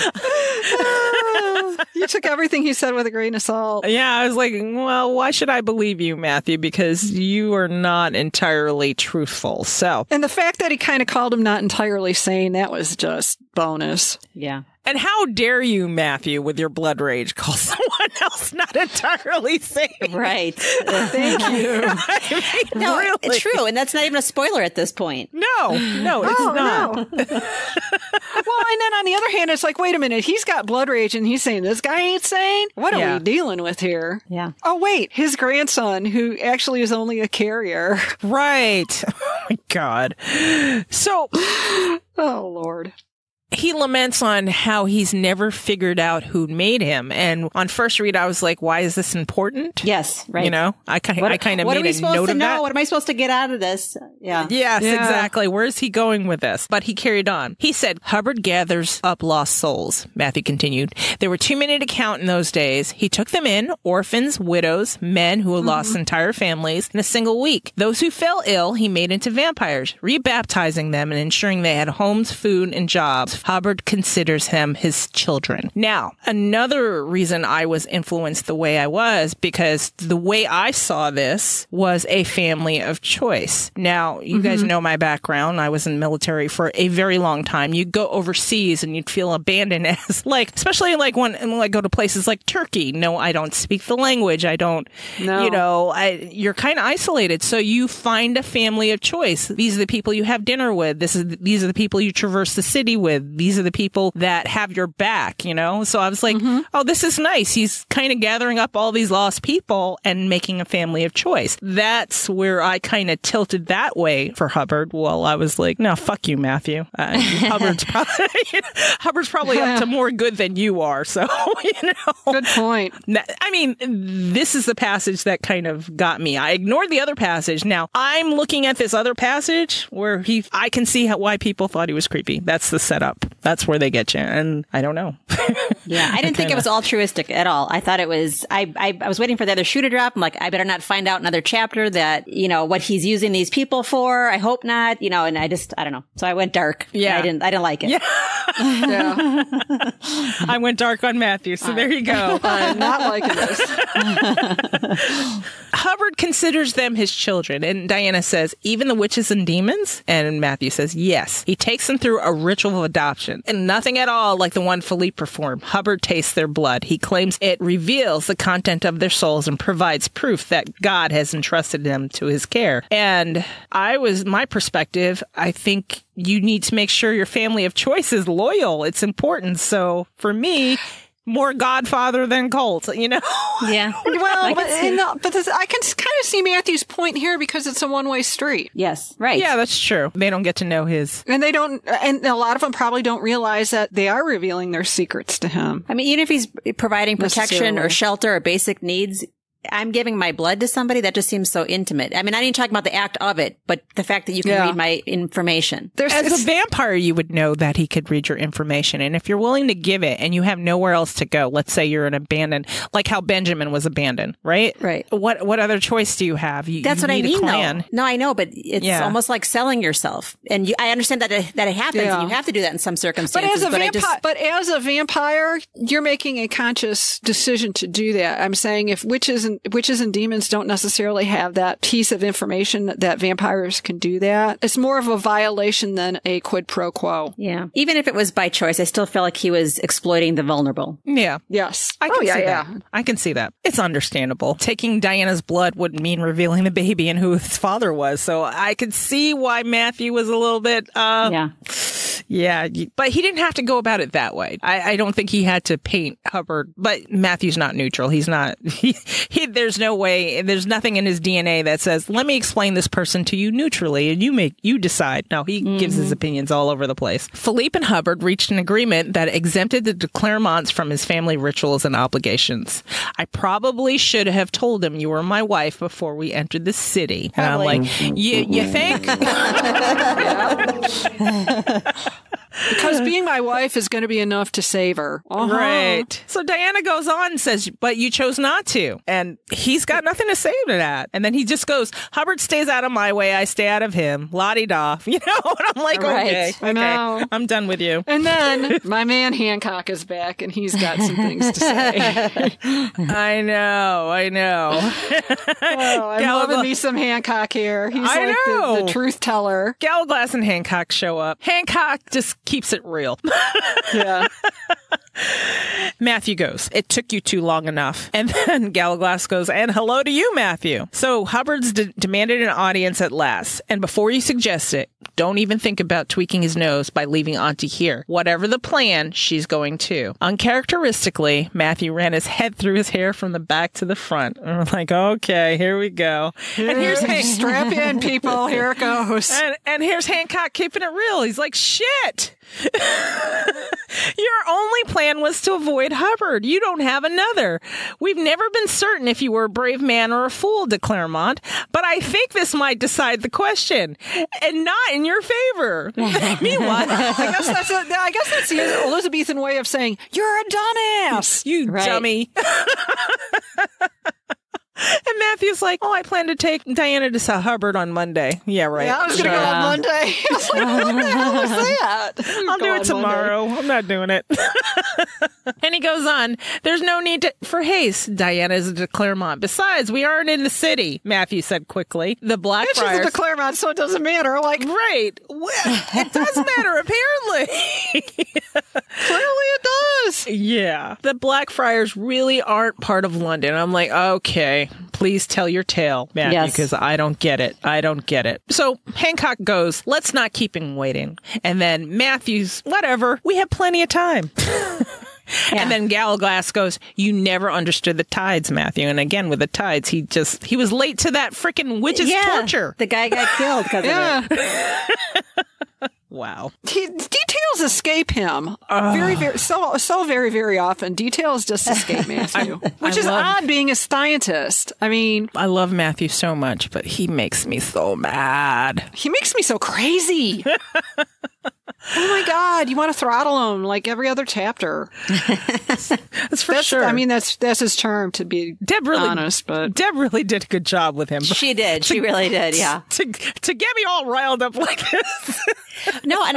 You took everything he said with a grain of salt. Yeah, I was like, well, why should I believe you, Matthew? Because you are not entirely truthful. So, and the fact that he kind of called him not entirely sane, that was just bonus. Yeah. And how dare you, Matthew, with your blood rage, call someone else not entirely sane? Right. Thank you. I mean, no, really. it's true. And that's not even a spoiler at this point. No, it's not. No. Well, and then on the other hand, it's like, wait a minute. He's got blood rage and he's saying this guy ain't sane? What are we dealing with here? Yeah. Oh, wait. His grandson, who actually is only a carrier. Right. Oh, my God. So. Oh, Lord. He laments on how he's never figured out who made him. And on first read, I was like, why is this important? Yes, right. You know, I kind of made a note of that. What are we supposed to know? What am I supposed to get out of this? Yeah. Yes, exactly. Where's he going with this? But he carried on. He said, Hubbard gathers up lost souls. Matthew continued. There were too many to count in those days. He took them in, orphans, widows, men who had lost entire families in a single week. Those who fell ill, he made into vampires, rebaptizing them and ensuring they had homes, food, and jobs. Hubbard considers him his children. Now, another reason I was influenced the way I was, because the way I saw this was a family of choice. Now, you guys know my background. I was in the military for a very long time. You'd go overseas and you'd feel abandoned as especially when I go to places like Turkey. No, I don't speak the language. I don't, you're kind of isolated. So you find a family of choice. These are the people you have dinner with. These are the people you traverse the city with. These are the people that have your back, So I was like, oh, this is nice. He's kind of gathering up all these lost people and making a family of choice. That's where I kind of tilted that way for Hubbard. Well, I was like, no, fuck you, Matthew. Hubbard's probably up to more good than you are. So, Good point. I mean, this is the passage that kind of got me. I ignored the other passage. Now, I'm looking at this other passage where I can see why people thought he was creepy. That's the setup. That's where they get you. And I don't know. Yeah, I didn't think it was altruistic at all. I thought it was, I was waiting for the other shoe to drop. I'm like, I better not find out another chapter that, what he's using these people for. I hope not, and I don't know. So I went dark. Yeah. I didn't like it. Yeah. Yeah. I went dark on Matthew. So there you go. I'm not liking this. Hubbard considers them his children. And Diana says, even the witches and demons? And Matthew says, yes. He takes them through a ritual of adoption. And nothing at all like the one Philippe performed. Hubbard tastes their blood. He claims it reveals the content of their souls and provides proof that God has entrusted them to his care. And my perspective, I think you need to make sure your family of choice is loyal. It's important. So for me, more Godfather than Colt, Yeah. Well, but I can kind of see Matthew's point here because it's a one-way street. Yes, right. Yeah, that's true. They don't get to know his. And and a lot of them probably don't realize that they are revealing their secrets to him. I mean, even if he's providing protection or shelter or basic needs, I'm giving my blood to somebody, that just seems so intimate. I mean, I didn't talk about the act of it, but the fact that you can read my information. As a vampire, you would know that he could read your information. And if you're willing to give it and you have nowhere else to go, let's say you're an abandoned, like how Benjamin was abandoned, right? Right. What other choice do you have? That's what I mean, though. No, I know, but it's almost like selling yourself. And I understand that it happens and you have to do that in some circumstances. But as a vampire, you're making a conscious decision to do that. I'm saying if witches and demons don't necessarily have that piece of information that vampires can do that. It's more of a violation than a quid pro quo. Yeah. Even if it was by choice, I still feel like he was exploiting the vulnerable. Yeah. Yes. I can see that. I can see that. It's understandable. Taking Diana's blood wouldn't mean revealing the baby and who his father was. So I could see why Matthew was a little bit, Yeah, but he didn't have to go about it that way. I don't think he had to paint Hubbard, but Matthew's not neutral. He's not, there's no way, there's nothing in his DNA that says, let me explain this person to you neutrally and you decide. No, he gives his opinions all over the place. Philippe and Hubbard reached an agreement that exempted the de Clairmonts from his family rituals and obligations. I probably should have told him you were my wife before we entered the city. And I'm like, you think? Because being my wife is going to be enough to save her. Right. So Diana goes on and says, but you chose not to. And he's got nothing to say to that. And then he just goes, Hubbard stays out of my way. I stay out of him. La-di-da. You know? And I'm like, okay. I know. I'm done with you. And then my man Hancock is back and he's got some things to say. I know. Oh, I'm loving me some Hancock here. He's the truth teller. Gallowglass and Hancock show up. Hancock just keeps it real. Yeah. Matthew goes, it took you too long enough. And then Gallowglass goes, and hello to you, Matthew. So Hubbard's demanded an audience at last. And before you suggest it, don't even think about tweaking his nose by leaving Auntie here. Whatever the plan, she's going to. Uncharacteristically, Matthew ran his head through his hair from the back to the front. And we're like, okay, here we go. And here's Hank. Strap in, people. Here it goes. And here's Hancock keeping it real. He's like, shit. Your only plan was to avoid Hubbard. You don't have another. We've never been certain if you were a brave man or a fool, de Clairmont, but I think this might decide the question, and not in your favor. Meanwhile, I guess that's the Elizabethan way of saying you're a dumbass. You dummy. And Matthew's like, I plan to take Diana to Hubbard on Monday. Yeah, right. Yeah, I was going to go on Monday. I was like, what the hell was that? I'll do it tomorrow. Monday. I'm not doing it. And he goes on, there's no need for haste. Diana is a de Clairmont. Besides, we aren't in the city, Matthew said quickly. The Blackfriars. She's a de Clairmont, so it doesn't matter. Like, right. Well, it does matter, apparently. Clearly it does. Yeah. The Blackfriars really aren't part of London. I'm like, okay. Please tell your tale, Matthew, because I don't get it. So Hancock goes, let's not keep him waiting. And then Matthew's, whatever, we have plenty of time. And then Gallowglass goes, you never understood the tides, Matthew. And again, with the tides, he was late to that freaking witch's torture. The guy got killed because of it. Wow. Details escape him. Very, very often. Details just escape Matthew. Which is odd being a scientist. I mean, I love Matthew so much, but he makes me so mad. He makes me so crazy. Oh my God, you want to throttle him like every other chapter. That's for sure. I mean, that's his charm, to be honest. But Deb really did a good job with him. She did. She really did, yeah. To get me all riled up like this. No, and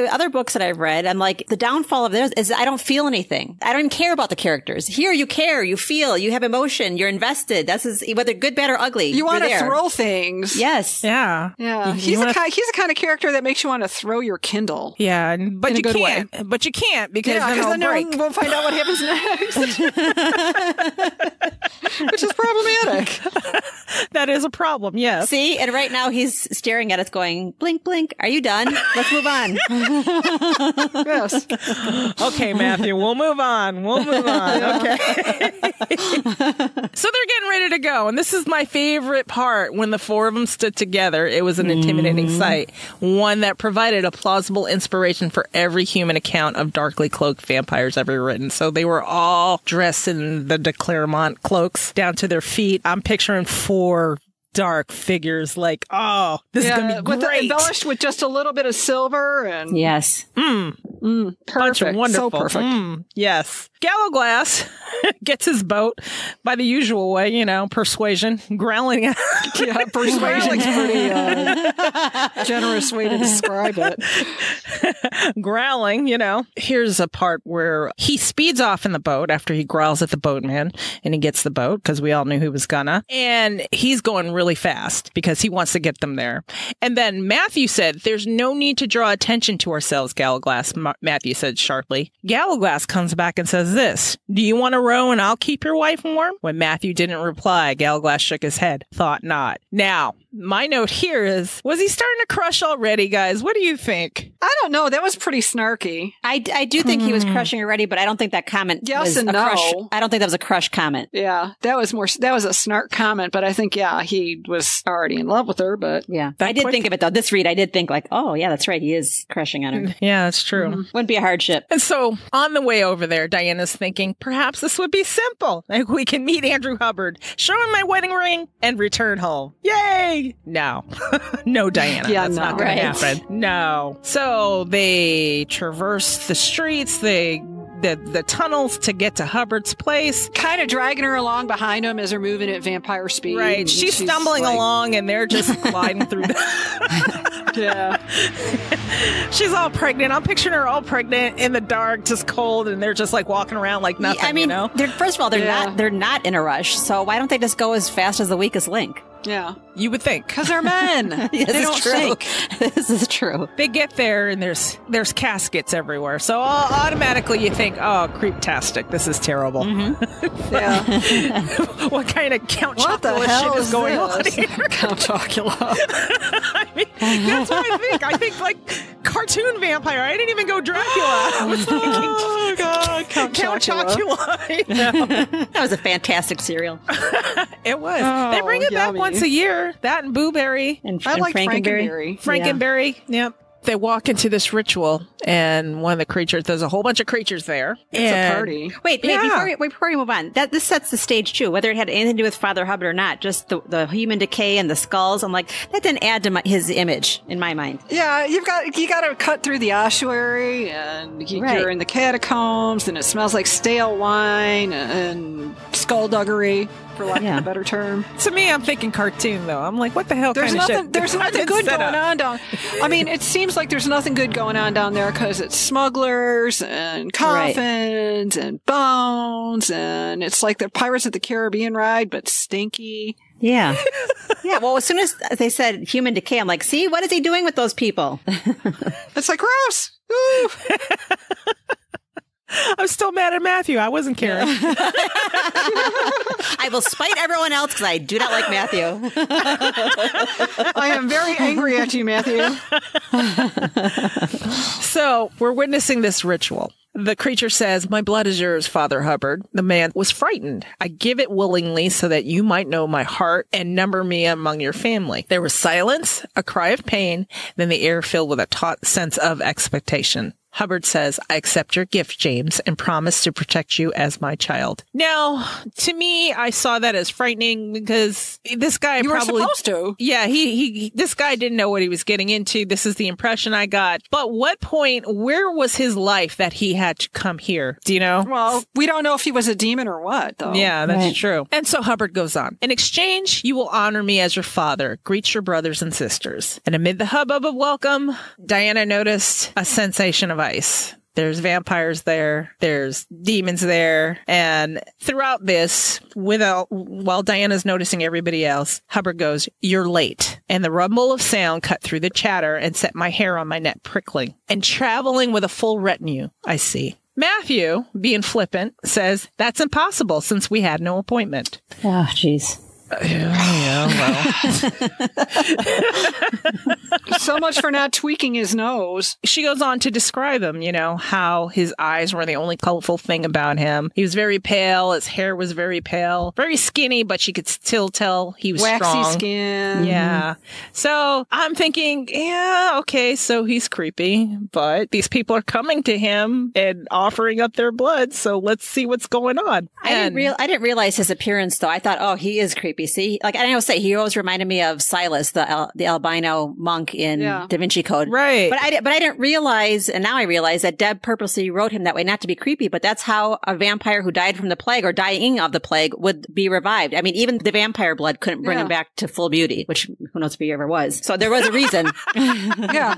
other books that I've read, I'm like, the downfall of theirs is I don't feel anything. I don't even care about the characters. Here, you care, you feel, you have emotion, you're invested. That's whether good, bad, or ugly. You want to throw things. Yes. Yeah. Yeah. He's the kind of character that makes you want to throw your Kindle. Yeah, but you can't. But you can't because then we'll find out what happens next. Which is problematic. That is a problem, yes. See, and right now he's staring at us going, blink, blink. Are you done? Let's move on. Yes. Okay, Matthew, we'll move on. Okay. So they're getting ready to go. And this is my favorite part when the four of them stood together. It was an intimidating sight. One that provided a plausible inspiration for every human account of darkly cloaked vampires ever written. So they were all dressed in the de Clairmont cloaks down to their feet. I'm picturing four dark figures like, this is going to be great. Embellished with just a little bit of silver. And yes. Perfect. Bunch of wonderful. So perfect. Yes. Gallowglass gets his boat by the usual way, persuasion, growling at Yeah, persuasion's pretty generous way to describe it. Growling, Here's a part where he speeds off in the boat after he growls at the boatman, and he gets the boat because we all knew he was gonna. And he's going really fast because he wants to get them there. And then Matthew said, there's no need to draw attention to ourselves, Gallowglass, Matthew said sharply. Gallowglass comes back and says this, do you want to row and I'll keep your wife warm? When Matthew didn't reply, Gallowglass shook his head. Thought not. Now, my note here is, was he starting to crush already, guys? What do you think? I don't know. That was pretty snarky. I do think he was crushing her already, but I don't think that comment was a crush. I don't think that was a crush comment. Yeah, that was a snark comment, but I think, he was already in love with her, but. Yeah. I did think of it, though. This read, I did think like, oh, yeah, that's right. He is crushing on her. Yeah, that's true. Wouldn't be a hardship. And so on the way over there, Diana's thinking, perhaps this would be simple. Like, we can meet Andrew Hubbard, show him my wedding ring, and return home. Yay! No. No, Diana. That's not going to happen. No. So they traverse the streets, the tunnels to get to Hubbard's place. Kind of dragging her along behind him as they're moving at vampire speed. Right. She's stumbling along and they're just gliding through Yeah. She's all pregnant. I'm picturing her all pregnant in the dark, just cold, and they're just like walking around like nothing. I mean, first of all, they're not in a rush. So why don't they just go as fast as the weakest link? Yeah. You would think. Because they're men. They don't think. This is true. They get there and there's caskets everywhere. So automatically you think, oh, creep-tastic. This is terrible. Yeah. What kind of Count Chocula shit is going on here? Count Chocula. I mean, that's what I think. I think like cartoon vampire. I didn't even go Dracula. I was thinking, oh, God. Count Chocula. I know. That was a fantastic cereal. It was. They bring it back once a year. That and Booberry. I like Frankenberry. Frankenberry. Yep. They walk into this ritual, and one of the creatures, there's a whole bunch of creatures there. It's a party. Wait, before we move on, this sets the stage too, whether it had anything to do with Father Hubbard or not, just the human decay and the skulls. I'm like, that didn't add to his image in my mind. Yeah, you got to cut through the ossuary, and you're in the catacombs, and it smells like stale wine and skullduggery, for lack of a better term. To me, I'm thinking cartoon, though. I'm like, what the hell kind of shit? There's nothing good going on down. I mean, it seems like there's nothing good going on down there because it's smugglers and coffins and bones, and it's like the Pirates of the Caribbean ride, but stinky. Yeah. Yeah. Well, as soon as they said human decay, I'm like, see, what is he doing with those people? It's like, gross. Ooh. I'm still mad at Matthew. I wasn't caring. I will spite everyone else because I do not like Matthew. I am very angry at you, Matthew. So we're witnessing this ritual. The creature says, my blood is yours, Father Hubbard. The man was frightened. I give it willingly so that you might know my heart and number me among your family. There was silence, a cry of pain, then the air filled with a taut sense of expectation. Hubbard says, I accept your gift, James, and promise to protect you as my child. Now, to me, I saw that as frightening because this guy you were supposed to. Yeah, this guy didn't know what he was getting into. This is the impression I got. But where was his life that he had to come here? Do you know? Well, we don't know if he was a demon or what, though. Yeah, that's true. And so Hubbard goes on. In exchange, you will honor me as your father. Greet your brothers and sisters. And amid the hubbub of welcome, Diana noticed a sensation of ice. There's vampires there. There's demons there. And throughout this, while Diana's noticing everybody else, Hubbard goes, you're late. And the rumble of sound cut through the chatter and set my hair on my neck prickling. And traveling with a full retinue, I see. Matthew, being flippant, says, that's impossible since we had no appointment. Oh, jeez. Yeah, well. So much for not tweaking his nose. She goes on to describe him, how his eyes were the only colorful thing about him. He was very pale. His hair was very pale. Very skinny, but she could still tell he was waxy strong. Skin. Yeah. So I'm thinking, yeah, okay, so he's creepy, but these people are coming to him and offering up their blood, so let's see what's going on. I didn't realize his appearance, though. I thought, oh, he is creepy. See, like I always say, he always reminded me of Silas, the albino monk in Da Vinci Code. Right. But I didn't realize, and now I realize that Deb purposely wrote him that way, not to be creepy, but that's how a vampire who died from the plague or dying of the plague would be revived. I mean, even the vampire blood couldn't bring him back to full beauty, which who knows if he ever was. So there was a reason. Yeah.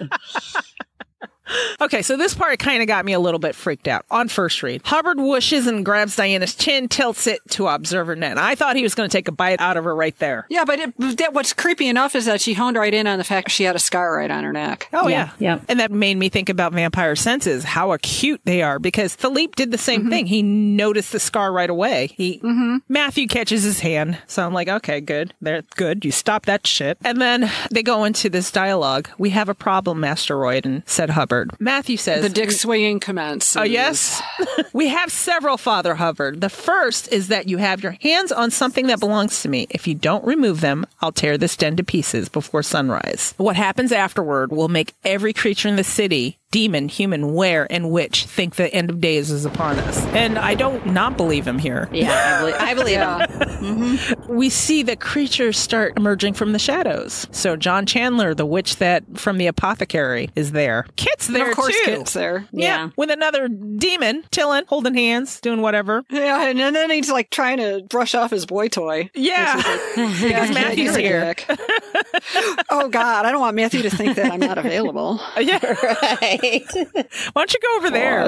Okay, so this part kind of got me a little bit freaked out. On first read, Hubbard whooshes and grabs Diana's chin, tilts it to observe her net. I thought he was going to take a bite out of her right there. Yeah, but what's creepy enough is that she honed right in on the fact she had a scar right on her neck. Oh, yeah. Yeah. And that made me think about vampire senses, how acute they are, because Philippe did the same thing. He noticed the scar right away. Matthew catches his hand. So I'm like, okay, good. They're good. You stop that shit. And then they go into this dialogue. We have a problem, Master Royden, said Hubbard. Matthew says... The dick swinging commences. Oh, yes? We have several, Father Hubbard. The first is that you have your hands on something that belongs to me. If you don't remove them, I'll tear this den to pieces before sunrise. What happens afterward will make every creature in the city, demon, human, were, and witch, think the end of days is upon us. And I don't not believe him here. Yeah, I believe him. We see the creatures start emerging from the shadows. So John Chandler, the witch that from the apothecary, is there. Kit's there, of course, too. Kit's there. Yeah. With another demon, chilling, holding hands, doing whatever. Yeah, and then he's like trying to brush off his boy toy. Yeah. Because Matthew's here. Oh, God. I don't want Matthew to think that I'm not available. Yeah. Right. Why don't you go over there?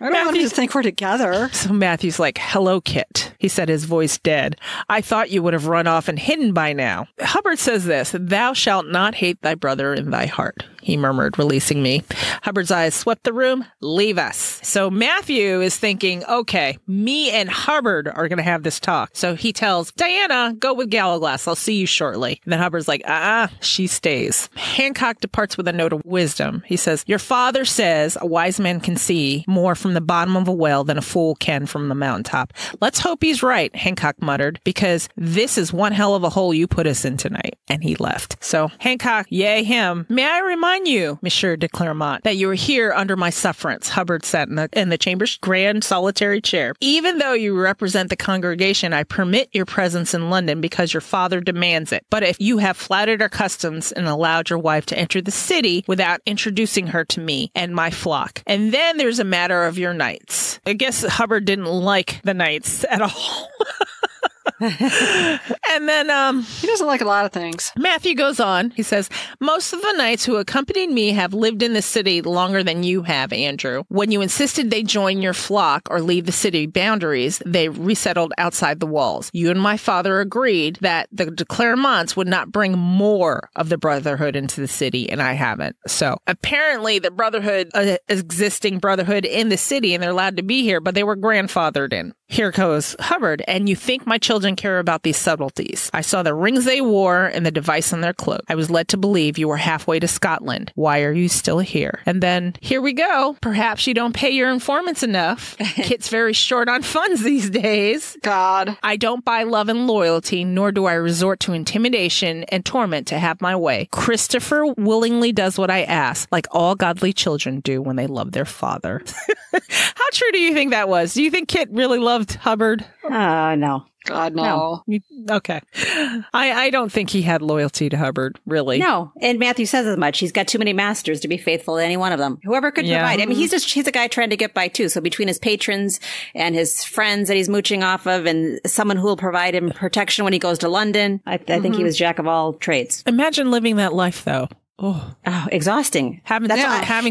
I don't want him to think we're together. So Matthew's like, hello, Kit. He said, his voice dead. I thought you would have run off and hidden by now. Hubbard says this, thou shalt not hate thy brother in thy heart, he murmured, releasing me. Hubbard's eyes swept the room. Leave us. So Matthew is thinking, okay, me and Hubbard are going to have this talk. So he tells Diana, go with Gallowglass. I'll see you shortly. And then Hubbard's like, she stays. Hancock departs with a note of wisdom. He says, your father says a wise man can see more from the bottom of a well than a fool can from the mountaintop. Let's hope he's right, Hancock muttered, because this is one hell of a hole you put us in tonight. And he left. So Hancock, yay him. May I remind you, Monsieur de Clairmont, that you are here under my sufferance. Hubbard sat in the chamber's grand solitary chair. Even though you represent the congregation, I permit your presence in London because your father demands it. But if you have flouted our customs and allowed your wife to enter the city without introducing her to me and my flock, and then there's a matter of your knights. I guess Hubbard didn't like the knights at all. And then he doesn't like a lot of things. Matthew goes on. He says, most of the knights who accompanied me have lived in the city longer than you have, Andrew. When you insisted they join your flock or leave the city boundaries, they resettled outside the walls. You and my father agreed that the de Clairmonts would not bring more of the Brotherhood into the city, and I haven't. So apparently the Brotherhood, existing Brotherhood in the city, and they're allowed to be here, but they were grandfathered in. Here goes Hubbard, and you think my children care about these subtleties. I saw the rings they wore and the device on their cloak. I was led to believe you were halfway to Scotland. Why are you still here? And then, here we go. Perhaps you don't pay your informants enough. Kit's very short on funds these days. God. I don't buy love and loyalty, nor do I resort to intimidation and torment to have my way. Christopher willingly does what I ask, like all godly children do when they love their father. How true do you think that was? Do you think Kit really loved Hubbard? No. God, no. Okay. I don't think he had loyalty to Hubbard, really. No. And Matthew says as much. He's got too many masters to be faithful to any one of them. Whoever could provide. I mean, he's a guy trying to get by too. So between his patrons and his friends that he's mooching off of and someone who will provide him protection when he goes to London, I think he was jack of all trades. Imagine living that life, though. Oh, exhausting. Having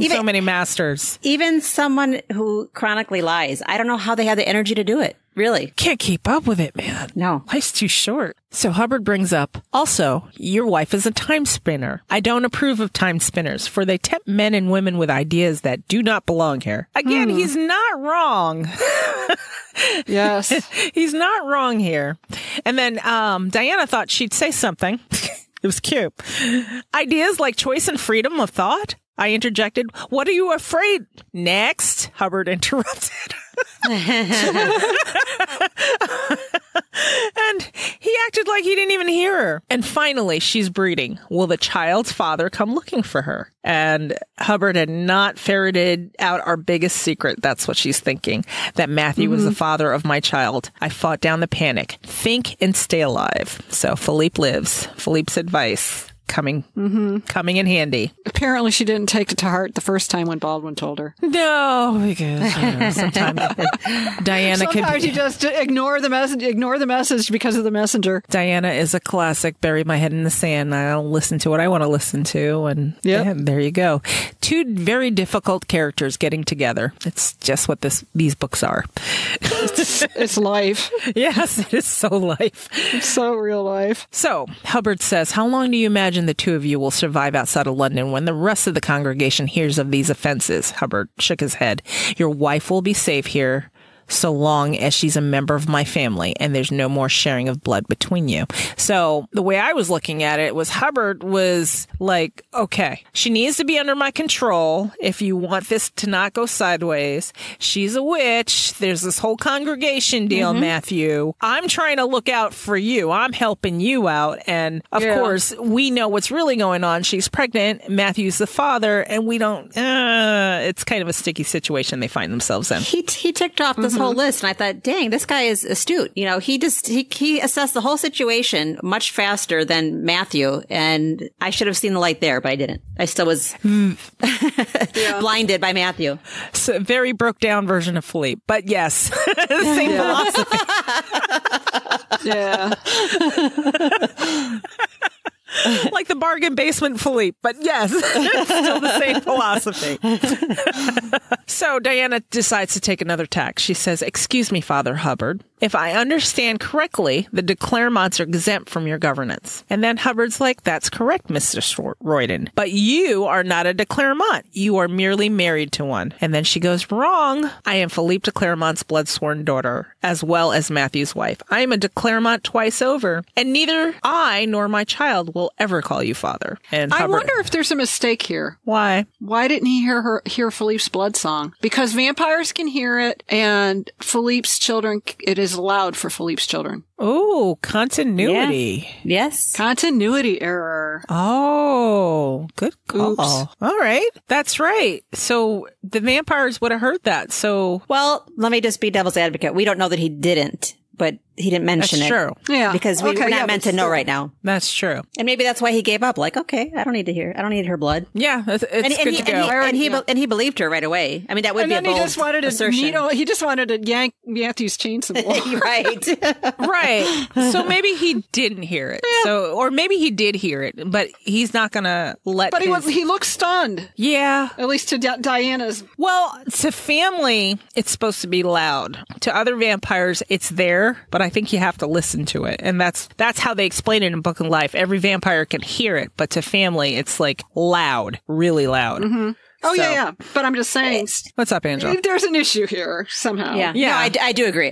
so many masters. Even someone who chronically lies. I don't know how they have the energy to do it. Really. Can't keep up with it, man. No. Life's too short. So Hubbard brings up, also, your wife is a time spinner. I don't approve of time spinners, for they tempt men and women with ideas that do not belong here. Again, he's not wrong. Yes. He's not wrong here. And then Diana thought she'd say something. It was cute. Ideas like choice and freedom of thought? I interjected. What are you afraid? Next, Hubbard interrupted. And he acted like he didn't even hear her. And finally, she's breeding. Will the child's father come looking for her? And Hubbard had not ferreted out our biggest secret. That's what she's thinking. That Matthew was the father of my child. I fought down the panic. Think and stay alive. So Philippe lives. Philippe's advice. coming in handy. Apparently she didn't take it to heart the first time when Baldwin told her. No, because sometimes Diana sometimes you just ignore the message because of the messenger. Diana is a classic. Bury my head in the sand. I'll listen to what I want to listen to, and there you go. Two very difficult characters getting together. It's just what these books are. It's life. Yes, it is so life. It's so real life. So Hubbard says, how long do you imagine the two of you will survive outside of London when the rest of the congregation hears of these offenses? Hubbard shook his head. Your wife will be safe here so long as she's a member of my family and there's no more sharing of blood between you. So the way I was looking at it was Hubbard was like, okay, she needs to be under my control if you want this to not go sideways. She's a witch. There's this whole congregation deal, Matthew. I'm trying to look out for you. I'm helping you out. And of course, we know what's really going on. She's pregnant. Matthew's the father, and we don't, it's kind of a sticky situation they find themselves in. He ticked off this whole list, and I thought, dang, this guy is astute. You know, he assessed the whole situation much faster than Matthew, and I should have seen the light there, but I didn't. I still was blinded by Matthew. So very broke down version of Philippe, but yes, the same philosophy. Yeah. Like the bargain basement Philippe, but yes, it's still the same philosophy. So Diana decides to take another tack. She says, excuse me, Father Hubbard. If I understand correctly, the de Clairmonts are exempt from your governance. And then Hubbard's like, that's correct, Mr. Royden. But you are not a de Clairmont. You are merely married to one. And then she goes, wrong. I am Philippe de Clairmont's blood-sworn daughter, as well as Matthew's wife. I am a de Clairmont twice over, and neither I nor my child will ever call you father. And I Hubbard, wonder if there's a mistake here. why? Why didn't he hear Philippe's blood song? Because vampires can hear it, and Philippe's children, it is allowed for Philippe's children. Oh, continuity. Yeah. Yes. Continuity error. Oh, good call. Oops. All right. That's right. So the vampires would have heard that. So Well, let me just be devil's advocate. We don't know that he didn't, but he didn't mention that's it. true. Yeah. Because we're not meant to know right now. That's true. And maybe that's why he gave up. Like, okay, I don't need her blood. Yeah, it's good to go. And he believed her right away. I mean, that would be a bold assertion. He just wanted to yank Matthew's chain symbol. Right. Right. So maybe he didn't hear it. Yeah. So, or maybe he did hear it, but he's not going to let But he looked stunned. Yeah. At least to Diana's. Well, to family, it's supposed to be loud. To other vampires, it's there, but I think you have to listen to it. And that's how they explain it in Book of Life. Every vampire can hear it, but to family, it's like loud, really loud. Mm-hmm. Oh, so, yeah. But I'm just saying. What's up, Angela? There's an issue here somehow. Yeah. No, I do agree.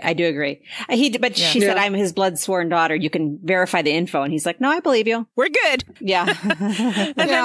She said, I'm his blood sworn daughter. You can verify the info. And he's like, no, I believe you. We're good. Yeah.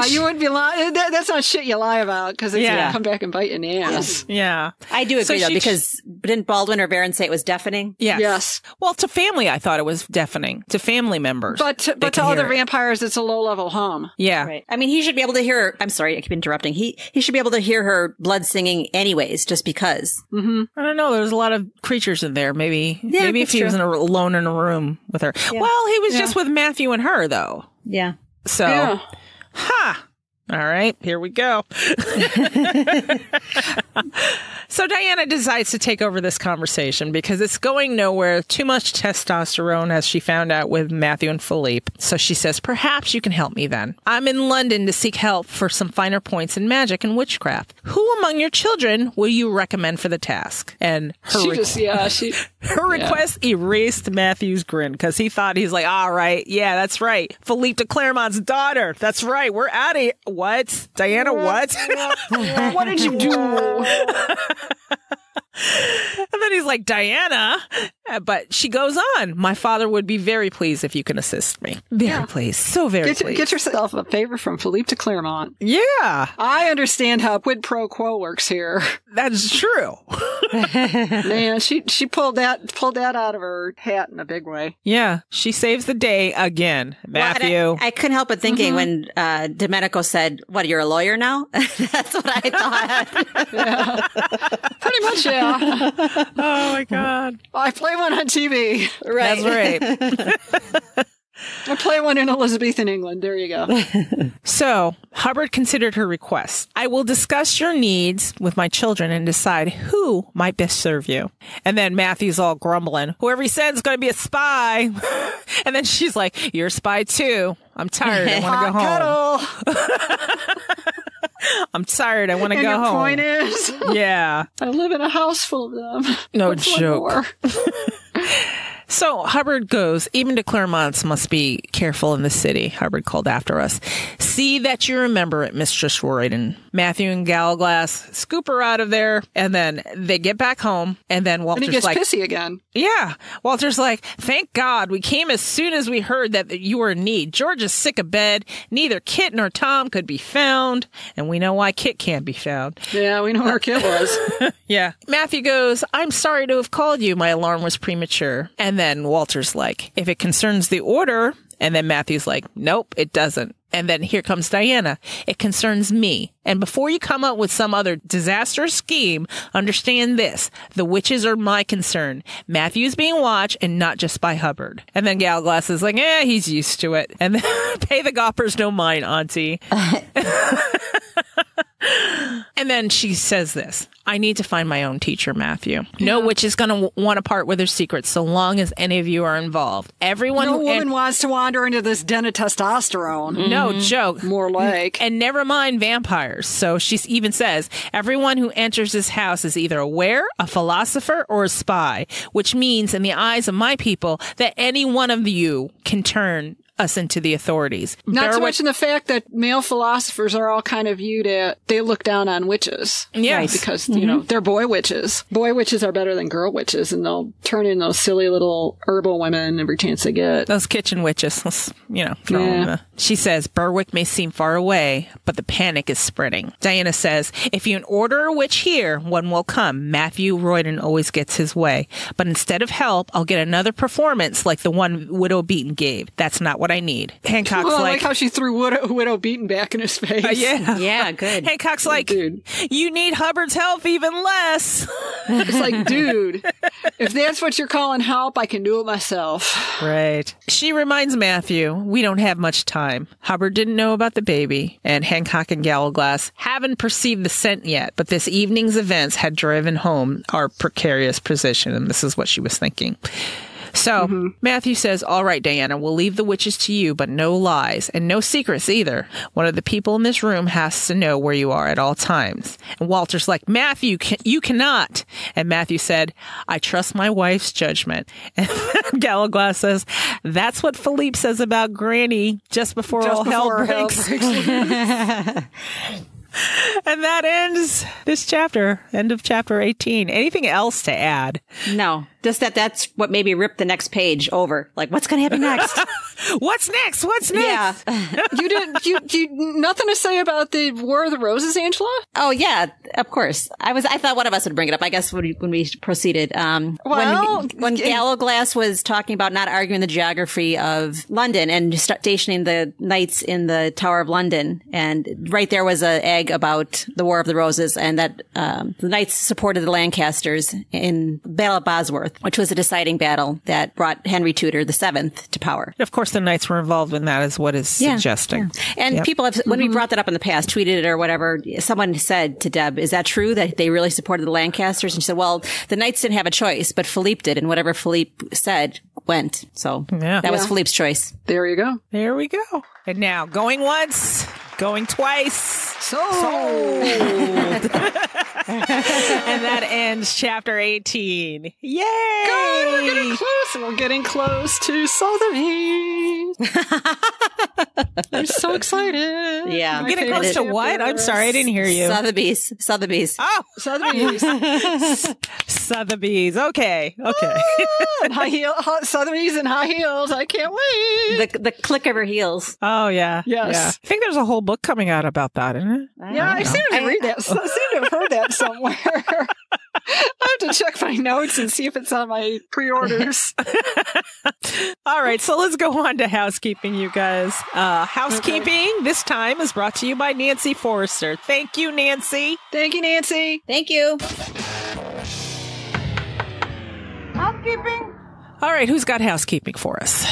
You wouldn't be lying. That's not shit you lie about because it's going to come back and bite you in the ass. Yeah. I do agree, though, because didn't Baldwin or Barron say it was deafening? Yes. Well, to family, I thought it was deafening. To family members. But to other vampires, it's a low-level hum. Yeah. Right. I mean, he should be able to hear. I'm sorry, I keep interrupting. He should be able to hear her blood singing anyways, just because. Mm-hmm. I don't know. There's a lot of creatures in there. Maybe if he was alone in a room with her. Yeah. Well, he was just with Matthew and her, though. Yeah. So, all right, here we go. So Diana decides to take over this conversation because it's going nowhere. Too much testosterone, as she found out with Matthew and Philippe. So she says, perhaps you can help me then. I'm in London to seek help for some finer points in magic and witchcraft. Who among your children will you recommend for the task? And her request erased Matthew's grin because he's like, all right, yeah, that's right. Philippe de Clairmont's daughter. That's right. We're out of here. What? Diana, what? What did you do? And then he's like, Diana. But she goes on. My father would be very pleased if you can assist me. Very pleased. So very pleased. Get yourself a favor from Philippe de Clairmont. Yeah. I understand how quid pro quo works here. That's true. Man, she pulled that out of her hat in a big way. Yeah. She saves the day again. Matthew. Well, I couldn't help but thinking when Domenico said, what, you're a lawyer now? That's what I thought. Yeah. Pretty much, yeah. Oh, my God. I play one on TV. Right. That's right. I play one in Elizabethan England. There you go. So Hubbard considered her request. I will discuss your needs with my children and decide who might best serve you. And then Matthew's all grumbling. Whoever he sends is going to be a spy. And then she's like, you're a spy too. I'm tired. I want to go home. I'm tired. I want to go home. Point is, yeah, I live in a house full of them. No joke. So Hubbard goes, even the Clairmonts must be careful in the city. Hubbard called after us. See that you remember it, Mistress Royden. Matthew and Gallowglass scoop her out of there, and then they get back home, and then Walter's and he gets pissy again. Yeah. Walter's like, thank God we came as soon as we heard that you were in need. George is sick of bed. Neither Kit nor Tom could be found, and we know why Kit can't be found. Yeah, we know where Kit was. Yeah. Matthew goes, I'm sorry to have called you. My alarm was premature. And then Walter's like, if it concerns the order. And then Matthew's like, nope, it doesn't. And then here comes Diana. It concerns me. And before you come up with some other disastrous scheme, understand this. The witches are my concern. Matthew's being watched and not just by Hubbard. And then Gallowglass is like, he's used to it. And then pay the goppers no mind, Auntie. And then she says this. I need to find my own teacher, Matthew. No witch is going to want to part with her secrets so long as any of you are involved. Everyone. No woman wants to wander into this den of testosterone. No joke. More like. And never mind vampires. So she even says, everyone who enters this house is either a were, a philosopher, or a spy, which means in the eyes of my people that any one of you can turn us into the authorities. Not to mention the fact that male philosophers are all kind of viewed at, they look down on witches. Yes. Right? Because, you know, they're boy witches. Boy witches are better than girl witches, and they'll turn in those silly little herbal women every chance they get. Those kitchen witches, throw them. She says, Berwick may seem far away, but the panic is spreading. Diana says, if you order a witch here, one will come. Matthew Royden always gets his way. But instead of help, I'll get another performance like the one Widow Beaton gave. That's not what I need. Hancock's I like how she threw Widow Beaton back in his face. Yeah, good. Hancock's like, dude, you need Hubbard's help even less. It's like, dude, if that's what you're calling help, I can do it myself. Right. She reminds Matthew, we don't have much time. Hubbard didn't know about the baby, and Hancock and Gallowglass haven't perceived the scent yet, but this evening's events had driven home our precarious position, and this is what she was thinking. So Matthew says, all right, Diana, we'll leave the witches to you, but no lies and no secrets either. One of the people in this room has to know where you are at all times. And Walter's like, Matthew, you cannot. And Matthew said, I trust my wife's judgment. And Gallowglass says, that's what Philippe says about Granny just before all hell breaks. And that ends this chapter, end of chapter 18. Anything else to add? No, just that's what maybe ripped the next page over. Like, what's going to happen next? What's next? What's next? Yeah. You nothing to say about the War of the Roses, Angela? Oh yeah, of course. I thought one of us would bring it up. I guess when we proceeded, when Gallowglass was talking about not arguing the geography of London and stationing the knights in the Tower of London, and right there was a egg about the War of the Roses, and that the knights supported the Lancasters in Battle of Bosworth, which was a deciding battle that brought Henry Tudor VII to power. Of course, the knights were involved in that, is what is suggesting. Yeah. And people have, when we brought that up in the past, tweeted it or whatever, someone said to Deb, is that true that they really supported the Lancasters? And she said, well, the knights didn't have a choice, but Philippe did, and whatever Philippe said went. So that was Philippe's choice. There you go. There we go. And now, going once, going twice. Sold. And that ends chapter 18. Yay! God, we're getting close, and we're getting close to Sotheby's. I'm so excited. Yeah. We're getting close to what? I'm sorry, I didn't hear you. Sotheby's. Oh! Sotheby's. Sotheby's. Okay. And high heel, Sotheby's and high heels. I can't wait. The click of her heels. Oh, yeah. Yes. Yeah. I think there's a whole book coming out about that, isn't it? Yeah, I seem to read that. I seem to have heard that somewhere. I have to check my notes and see if it's on my pre-orders. All right, so let's go on to housekeeping, you guys. Housekeeping this time is brought to you by Nancy Forrester. Thank you, Nancy. Thank you, Nancy. Thank you. Housekeeping. All right, who's got housekeeping for us?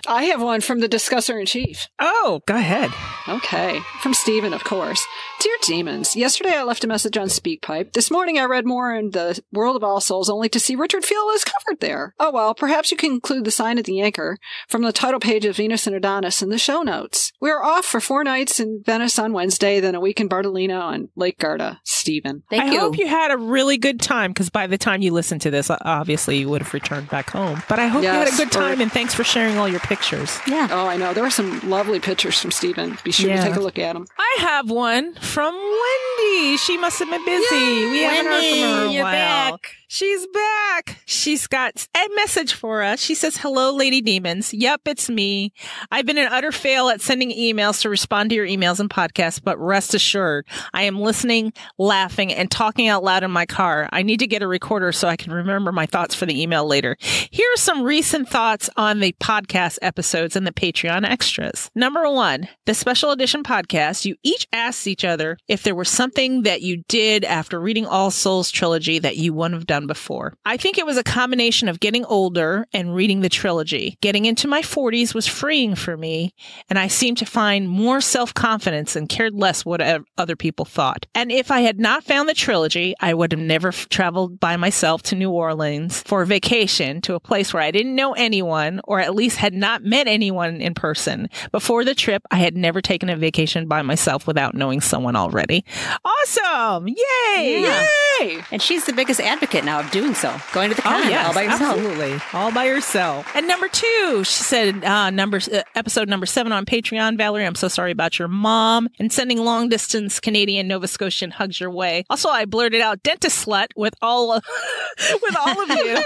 I have one from the Discusser-in-Chief. Oh, go ahead. Okay. From Stephen, of course. Dear Demons, yesterday I left a message on SpeakPipe. This morning I read more in the World of All Souls only to see Richard Field is covered there. Oh well, perhaps you can include the sign of the anchor from the title page of Venus and Adonis in the show notes. We are off for 4 nights in Venice on Wednesday, then a week in Bartolino on Lake Garda. Stephen. Thank you. I hope you had a really good time, because by the time you listen to this, obviously you would have returned back home. But I hope you had a good time, and thanks for sharing all your pictures. Yeah. Oh, I know. There were some lovely pictures from Stephen. Be sure to take a look at them. I have one from Wendy. She must have been busy. Yay, we haven't heard from her in a you're while. back. She's back. She's got a message for us. She says, hello, Lady Demons. Yep, it's me. I've been an utter fail at sending emails to respond to your emails and podcasts, but rest assured, I am listening, laughing, and talking out loud in my car. I need to get a recorder so I can remember my thoughts for the email later. Here are some recent thoughts on the podcast episodes and the Patreon extras. Number 1, the special edition podcast. You each asked each other if there was something that you did after reading All Souls trilogy that you wouldn't have done before. I think it was a combination of getting older and reading the trilogy. Getting into my 40s was freeing for me, and I seemed to find more self-confidence and cared less what other people thought. And if I had not found the trilogy, I would have never traveled by myself to New Orleans for a vacation to a place where I didn't know anyone, or at least had not met anyone in person. Before the trip, I had never taken a vacation by myself without knowing someone already. Awesome! Yay! Yeah. Yay! And she's the biggest advocate now of doing so. Going to the con all by yourself. Absolutely. All by yourself. And number 2, she said, episode number 7 on Patreon. Valerie, I'm so sorry about your mom. And sending long distance Canadian Nova Scotian hugs your way. Also, I blurted out dentist slut with all of you.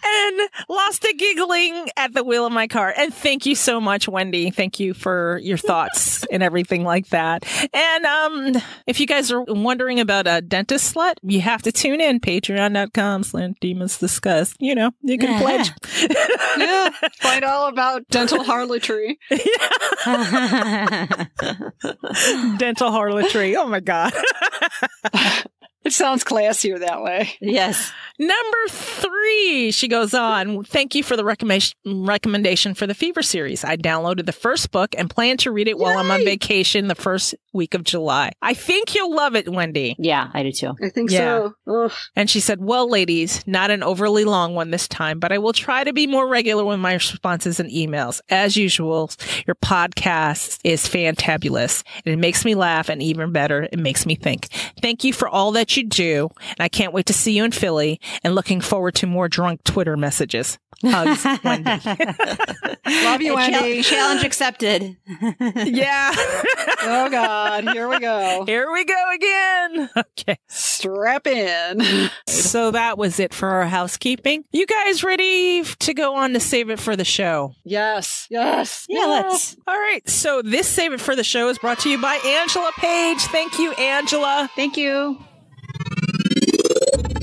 And lost it giggling at the wheel of my car. And thank you so much, Wendy. Thank you for your thoughts and everything like that. And if you guys are wondering about a dentist slut, you have to tune in. Patreon.com/demonsdiscuss. You know, you can pledge. Yeah. Find all about dental harlotry. Dental harlotry. Oh, my God. It sounds classier that way. Yes. Number 3, she goes on, thank you for the recommendation for the Fever series. I downloaded the first book and plan to read it while I'm on vacation the first week of July. I think you'll love it, Wendy. Yeah, I do too. I think so. Ugh. And she said, well, ladies, not an overly long one this time, but I will try to be more regular with my responses and emails. As usual, your podcast is fantabulous. And it makes me laugh, and even better, it makes me think. Thank you for all that you do, and I can't wait to see you in Philly, and looking forward to more drunk Twitter messages. Hugs, Wendy. Love you, Wendy. Challenge accepted. Yeah. Oh, God. Here we go. Here we go again. Okay. Strap in. So that was it for our housekeeping. You guys ready to go on to Save It for the Show? Yes. Yes. Yeah, let's. All right. So this Save It for the Show is brought to you by Angela Page. Thank you, Angela. Thank you.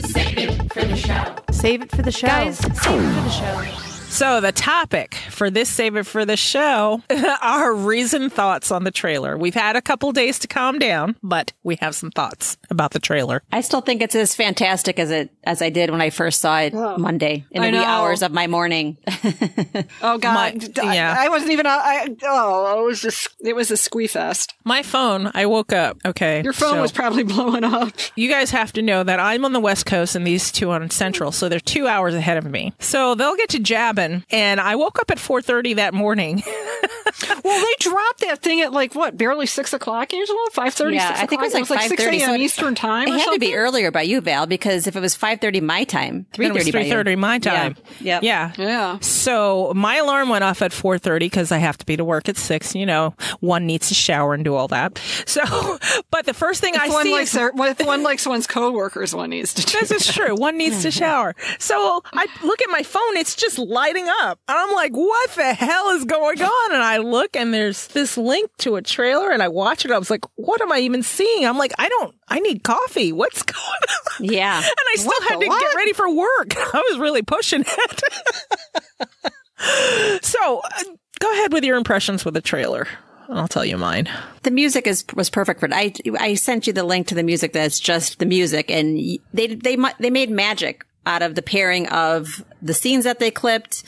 Save it for the show. Save it for the show. Guys, save it for the show. So the topic for this Save It for the Show are reasoned thoughts on the trailer. We've had a couple days to calm down, but we have some thoughts about the trailer. I still think it's as fantastic as I did when I first saw it Monday in the wee hours of my morning. Oh, God. I wasn't even, it was a squee fest. My phone, I woke up. Okay. Your phone was probably blowing up. You guys have to know that I'm on the West Coast and these two on Central, so they're 2 hours ahead of me. So they'll get to jabbing, and I woke up at 4:30 that morning. Well, they dropped that thing at barely 6 o'clock, Angela? 5:30, Yeah, 6 I think it was like 6 5:30, a.m. so Eastern time. It or had to be something? earlier by you, Val, because if it was 5:30 my time, 3:30 by you. 3:30 my time. Yeah. Yeah. Yeah. So my alarm went off at 4:30 because I have to be to work at 6. You know, one needs to shower and do all that. So, but the first thing I see is... If one likes one's coworkers, one needs to do This is true. One needs to shower. So I look at my phone. It's just lighting up. I'm like, what the hell is going on? And I look, and there's this link to a trailer, and I watch it. I was like, what am I even seeing? I'm like, I need coffee. What's going on? Yeah. And I still had to get ready for work. I was really pushing it. So go ahead with your impressions with the trailer. I'll tell you mine. The music was perfect for it. I sent you the link to the music that's just the music, and they made magic out of the pairing of the scenes that they clipped,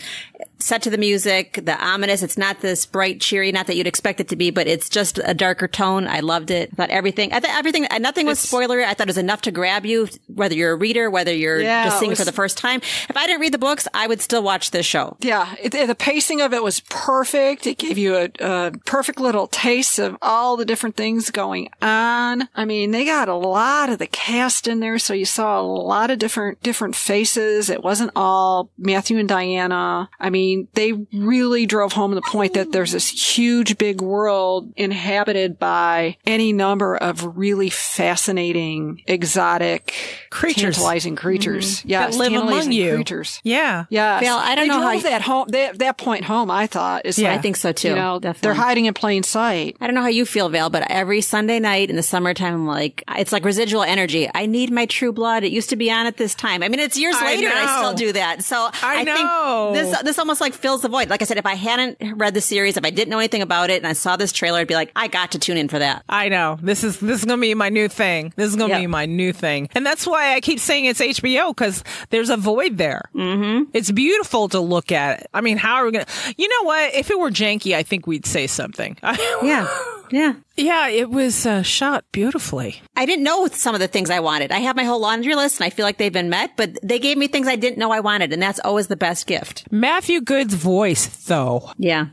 set to the music, the ominous. It's not this bright, cheery, not that you'd expect it to be, but it's just a darker tone. I loved it. I thought everything, nothing was spoilery. I thought it was enough to grab you, whether you're a reader, whether you're just seeing it for the first time. If I didn't read the books, I would still watch this show. Yeah. The pacing of it was perfect. It gave you a perfect little taste of all the different things going on. I mean, they got a lot of the cast in there, so you saw a lot of different faces. It wasn't all Matthew and Diana. I mean, they really drove home the point that there's this huge, big world inhabited by any number of really fascinating, exotic, tantalizing creatures. That live among you. Creatures. Yeah. Yeah. Val, I don't know how that home. That point home, I thought, is I think so too. Definitely. They're hiding in plain sight. I don't know how you feel, Val, but every Sunday night in the summertime, I'm like, it's like residual energy. I need my True Blood. It used to be on at this time. I mean, it's years later and I still do that. So I think this almost like fills the void. Like I said, if I hadn't read the series, if I didn't know anything about it and I saw this trailer, I'd be like, I got to tune in for that. I know. This is going to be my new thing. This is going to be my new thing. And that's why I keep saying it's HBO, because there's a void there. Mm-hmm. It's beautiful to look at. I mean, how are we going to... You know what? If it were janky, I think we'd say something. Yeah, it was shot beautifully. I didn't know some of the things I wanted. I have my whole laundry list and I feel like they've been met, but they gave me things I didn't know I wanted, and that's always the best gift. Matthew Good's voice, though. Yeah.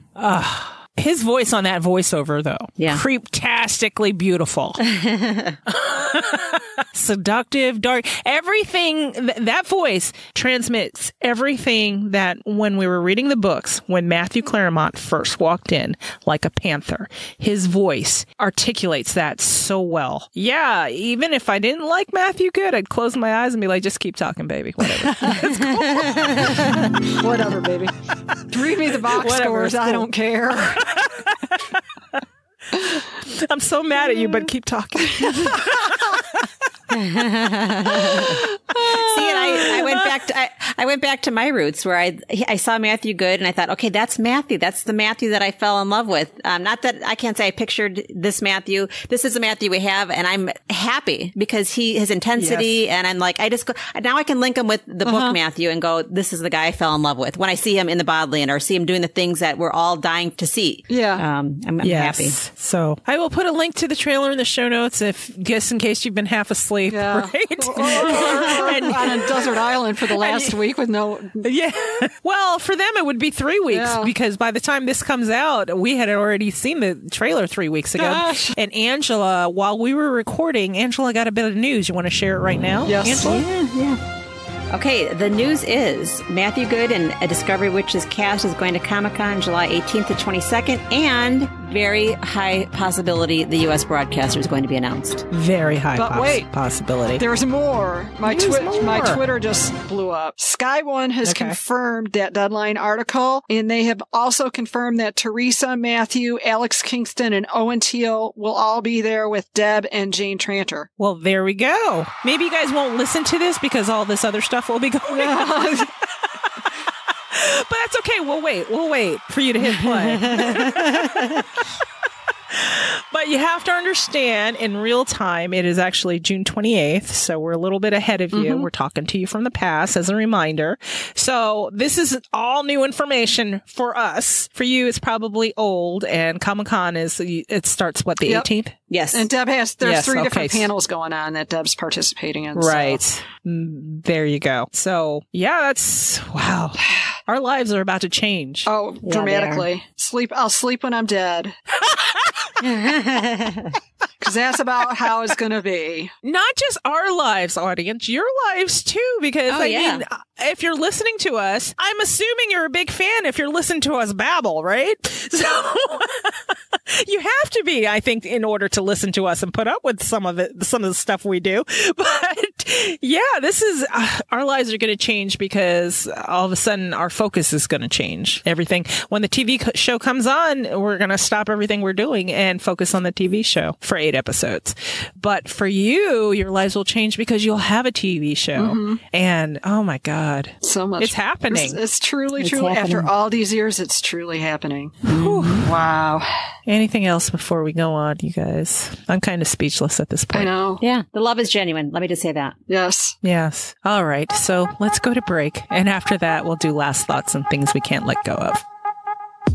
His voice on that voiceover, though. Yeah. Creeptastically beautiful. Seductive, dark. Everything, that voice transmits everything that when we were reading the books, when Matthew Clairmont first walked in like a panther, his voice articulates that so well. Yeah, even if I didn't like Matthew Good, I'd close my eyes and be like, just keep talking, baby. Whatever. It's cool. Whatever, baby. Read me the box scores. I don't care. I'm so mad at you, but keep talking. See, and I went back to my roots where I saw Matthew Good and I thought, okay, that's Matthew. That's the Matthew that I fell in love with. Not that I can't say I pictured this Matthew. This is the Matthew we have, and I'm happy because his intensity, and I'm like, now I can link him with the book Matthew and go, this is the guy I fell in love with when I see him in the Bodleian or see him doing the things that we're all dying to see. Yeah. I'm happy. So I will put a link to the trailer in the show notes just in case you've been half asleep. Yeah. Right? Or on a desert island for the last week with no... Yeah. Well, for them, it would be 3 weeks because by the time this comes out, we had already seen the trailer 3 weeks ago. Gosh. And Angela, while we were recording, Angela got a bit of news. You want to share it right now? Yes. Angela? Yeah. Okay, the news is Matthew Good and A Discovery Witch's cast is going to Comic-Con July 18th to 22nd, and very high possibility the U.S. broadcaster is going to be announced. Very high wait, possibility. There's more. My Twitter just blew up. Sky One has confirmed that Deadline article, and they have also confirmed that Teresa, Matthew, Alex Kingston, and Owen Teal will all be there with Deb and Jane Tranter. Well, there we go. Maybe you guys won't listen to this because all this other stuff will be going on. But that's okay. We'll wait for you to hit play. But you have to understand, in real time, it is actually June 28th, so we're a little bit ahead of you. We're talking to you from the past as a reminder. So this is all new information for us. For you, it's probably old, and Comic-Con it starts, what, the 18th? Yes. And Deb there's three different panels going on that Deb's participating in. Right. So. There you go. So, yeah, wow. Our lives are about to change. Oh, yeah, dramatically. I'll sleep when I'm dead. Because that's about how it's going to be. Not just our lives, audience, your lives too. Because I mean, if you're listening to us, I'm assuming you're a big fan if you're listening to us babble, right? So you have to be, I think, in order to listen to us and put up with some of the stuff we do. But yeah, this is our lives are going to change because all of a sudden our focus is going to change. Everything when the TV show comes on, we're going to stop everything we're doing and focus on the TV show for 8 episodes. But for you, your lives will change because you'll have a TV show. And oh my God, so much. It's happening. It's truly, happening. After all these years, it's truly happening. Wow. Anything else before we go on, you guys? I'm kind of speechless at this point. I know. Yeah. The love is genuine. Let me just say that. Yes. Yes. All right. So let's go to break. And after that, we'll do last thoughts and things we can't let go of.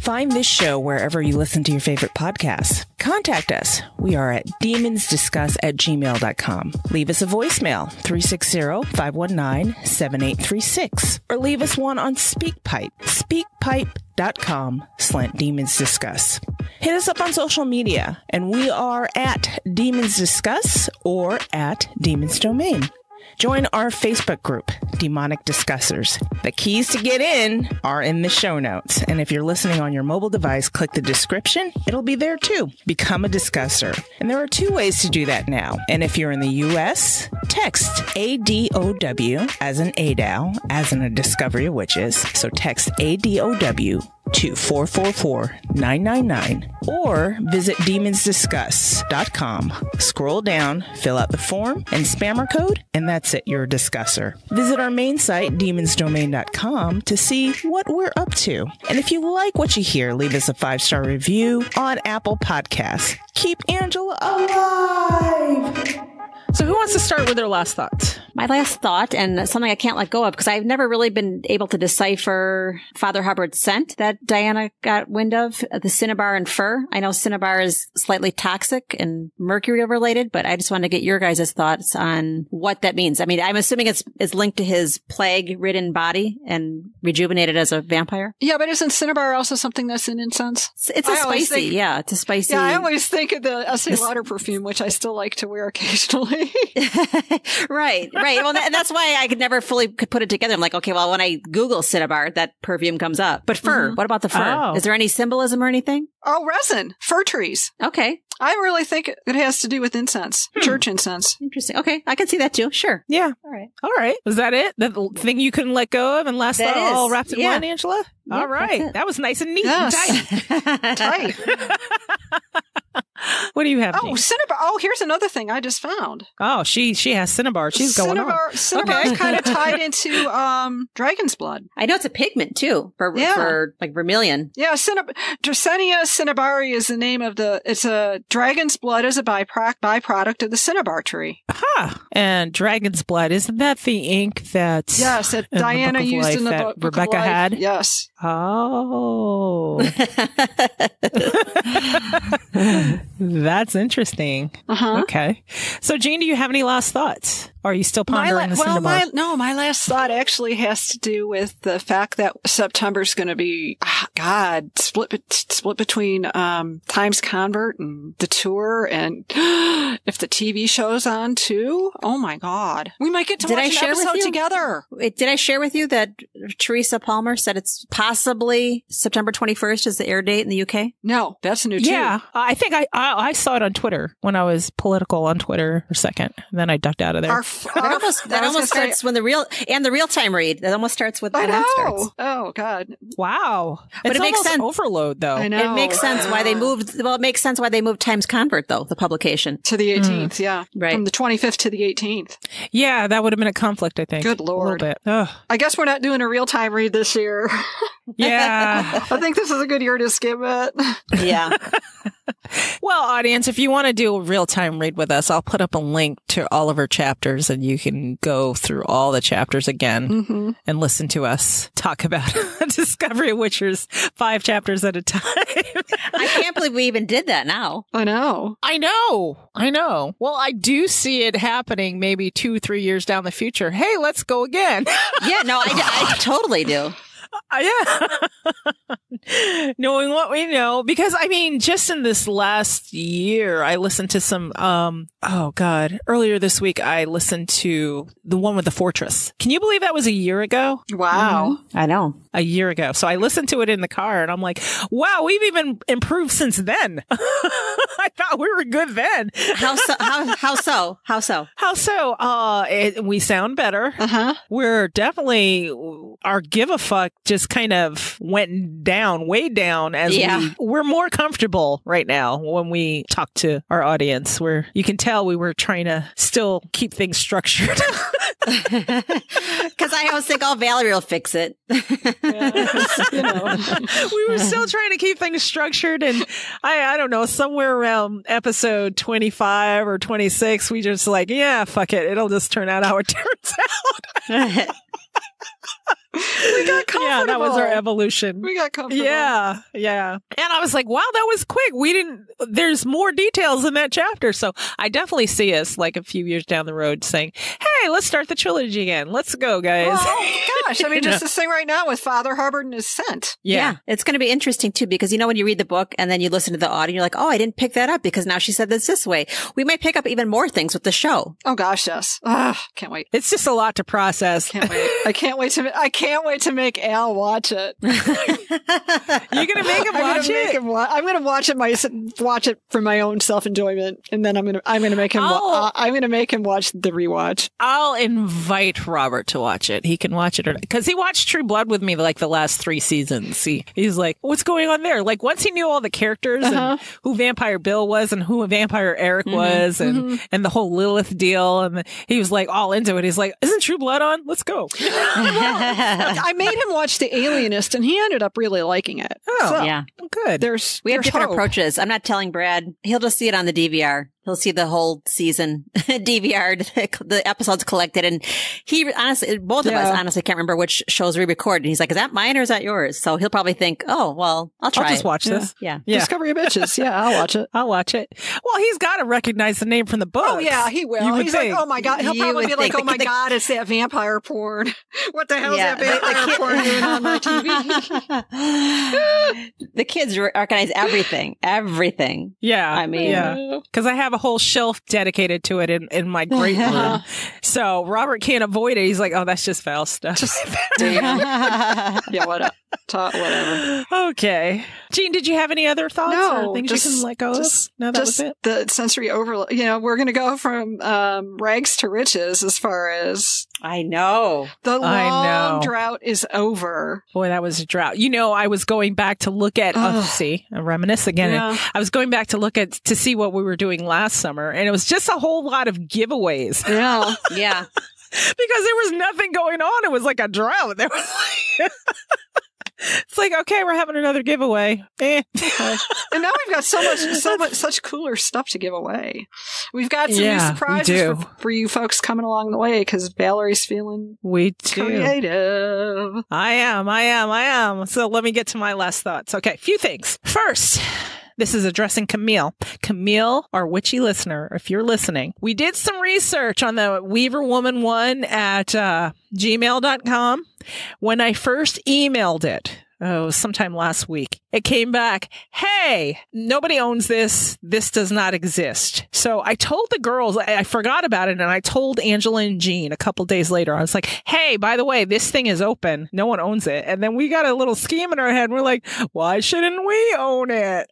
Find this show wherever you listen to your favorite podcasts. Contact us. We are at demonsdiscuss@gmail.com. Leave us a voicemail, 360-519-7836. Or leave us one on SpeakPipe, speakpipe.com/demonsdiscuss. Hit us up on social media, and we are at Demons Discuss or at Demons Domain. Join our Facebook group, Demonic Discussers. The keys to get in are in the show notes. And if you're listening on your mobile device, click the description. It'll be there too. Become a discusser. And there are 2 ways to do that now. And if you're in the U.S., text ADOW as in ADOW, as in a discovery of witches. So text ADOW to 444-999 or visit demonsdiscuss.com. Scroll down, fill out the form and spammer code, and that's it, you're a discusser. Visit our main site, demonsdomain.com, to see what we're up to. And if you like what you hear, leave us a 5-star review on Apple Podcasts. Keep Angela alive! So who wants to start with their last thoughts? My last thought, and something I can't let go of, because I've never really been able to decipher Father Hubbard's scent that Diana got wind of, the cinnabar and fir. I know cinnabar is slightly toxic and mercury related, but I just wanted to get your guys' thoughts on what that means. I mean, I'm assuming it's linked to his plague-ridden body and rejuvenated as a vampire. Yeah, but isn't cinnabar also something that's in incense? It's a spicy, it's a spicy. Yeah, I always think of the Estee Lauder perfume, which I still like to wear occasionally. Right. Well, and that's why I could never fully put it together. I'm like, okay, well, when I Google cinnabar, that perfume comes up. But fir, what about the fir? Oh. Is there any symbolism or anything? Oh, resin. Fir trees. Okay. I really think it has to do with incense. Church incense. Interesting. Okay. I can see that too. Sure. Yeah. All right. Was that it? The thing you couldn't let go of and last That thought all is. wrapped in Yeah. one, Angela? Yeah, All right. that's it. That was nice and neat Yes. and tight. Tight. What do you have? Oh, Jean? cinnabar. Oh, here's another thing I just found. Oh, she has cinnabar. She's going on. Cinnabar is kind of tied into dragon's blood. I know it's a pigment too for like vermilion. Yeah, Dracaena cinnabari is the name of it's a dragon's blood as a byproduct of the cinnabar tree. Huh. And dragon's blood, isn't that the ink that Yes, that in the Diana Book of used Life in the that book of Rebecca Life? had? Yes. Oh. That's interesting. Okay. So, Jean, do you have any last thoughts? Or are you still pondering the cinnabar? My last thought actually has to do with the fact that September's going to be, split between Times Convert and the tour, and if the TV show's on too, oh my God, we might get to watch an episode together. Did I share with you that Teresa Palmer said it's possibly September 21st is the air date in the UK? No, that's new too. Yeah, I think I saw it on Twitter when I was political on Twitter for a second, and then I ducked out of there. That almost starts when the real time read. That almost starts with when that starts. Oh God! Wow, but it makes sense. Overload though. I know. It makes sense why they moved. Well, it makes sense why they moved Times Convert though, the publication to the 18th. Yeah, right, from the 25th to the 18th. Yeah, that would have been a conflict. I think. Good Lord. A little bit. Ugh. I guess we're not doing a real time read this year. Yeah, I think this is a good year to skip it. Yeah. Well, audience, if you want to do a real-time read with us, I'll put up a link to all of our chapters and you can go through all the chapters again and listen to us talk about Discovery of Witchers 5 chapters at a time. I can't believe we even did that now. I know. Well, I do see it happening maybe 2-3 years down the future. Hey, let's go again. Yeah, no, I totally do. Yeah. Knowing what we know, because I mean, just in this last year, I listened to some, earlier this week, I listened to the one with the fortress. Can you believe that was a year ago? Wow. I know. A year ago. So I listened to it in the car and I'm like, wow, we've even improved since then. I thought we were good then. How so? We sound better. We're definitely, our give a fuck just kind of went down, way down as we're more comfortable right now when we talk to our audience, where you can tell we were trying to still keep things structured. Because I always think, Valerie will fix it. We were still trying to keep things structured, and I don't know, somewhere around episode 25 or 26, we just like, yeah, fuck it. It'll just turn out how it turns out. We got comfortable. Yeah, that was our evolution. We got comfortable. Yeah. And I was like, wow, that was quick. There's more details in that chapter. So I definitely see us like a few years down the road saying, hey, let's start the trilogy again. Let's go, guys. Oh, gosh. I mean, just this thing right now with Father Hubbard and his scent. Yeah. It's going to be interesting, too, because, when you read the book and then you listen to the audio, you're like, oh, I didn't pick that up because now she said this way. We might pick up even more things with the show. Oh, gosh, yes. Can't wait. It's just a lot to process. Can't wait. I can't wait to make Al watch it. You're gonna make him watch it? I'm gonna watch it for my own self-enjoyment, and then I'm gonna make him watch the rewatch. I'll invite Robert to watch it. He can watch it because he watched True Blood with me like the last 3 seasons. He's like, what's going on there? Like once he knew all the characters and who Vampire Bill was and who Vampire Eric was and the whole Lilith deal, and he was like all into it. He's like, isn't True Blood on? Let's go. I made him watch The Alienist, and he ended up really liking it. Oh, so, yeah. Good. We have different hope. approaches. I'm not telling Brad. He'll just see it on the DVR. He'll see the whole season DVR, the episodes collected. And he honestly, both of us honestly can't remember which shows we record. And he's like, is that mine or is that yours? So he'll probably think, oh, well, I'll try I'll just watch this. Yeah. Discovery of Bitches. Yeah, I'll watch it. I'll watch it. Well, he's got to recognize the name from the book. Oh, yeah, he will. He's like, oh, my God. He'll probably be like, oh, my God, it's that vampire porn. What the hell is that vampire porn doing on my TV? The kids recognize everything. Everything. Yeah. I mean, because I have a whole shelf dedicated to it in my great room. So Robert can't avoid it. He's like, oh, that's just foul stuff. Yeah, whatever. Okay. Jean, did you have any other thoughts or things you can let go of? No, that was it. The sensory overload. We're going to go from rags to riches as far as... I know. The long drought is over. Boy, that was a drought. I was going back to look at, I reminisce again. Yeah. I was going back to see what we were doing last summer, and it was just a whole lot of giveaways. Yeah. Yeah. Because there was nothing going on. It was like a drought. There was like... It's like, okay, we're having another giveaway. Okay. And now we've got such cooler stuff to give away. We've got some new surprises for you folks coming along the way because Valerie's feeling creative. I am. So let me get to my last thoughts. Okay, few things. First, this is addressing Camille. Camille, our witchy listener, if you're listening, we did some research on the Weaver Woman one at gmail.com. When I first emailed it, sometime last week, it came back, hey, nobody owns this. This does not exist. So I told the girls, I forgot about it, and I told Angela and Jean a couple days later. I was like, hey, by the way, this thing is open. No one owns it. And then we got a little scheme in our head. And we're like, why shouldn't we own it?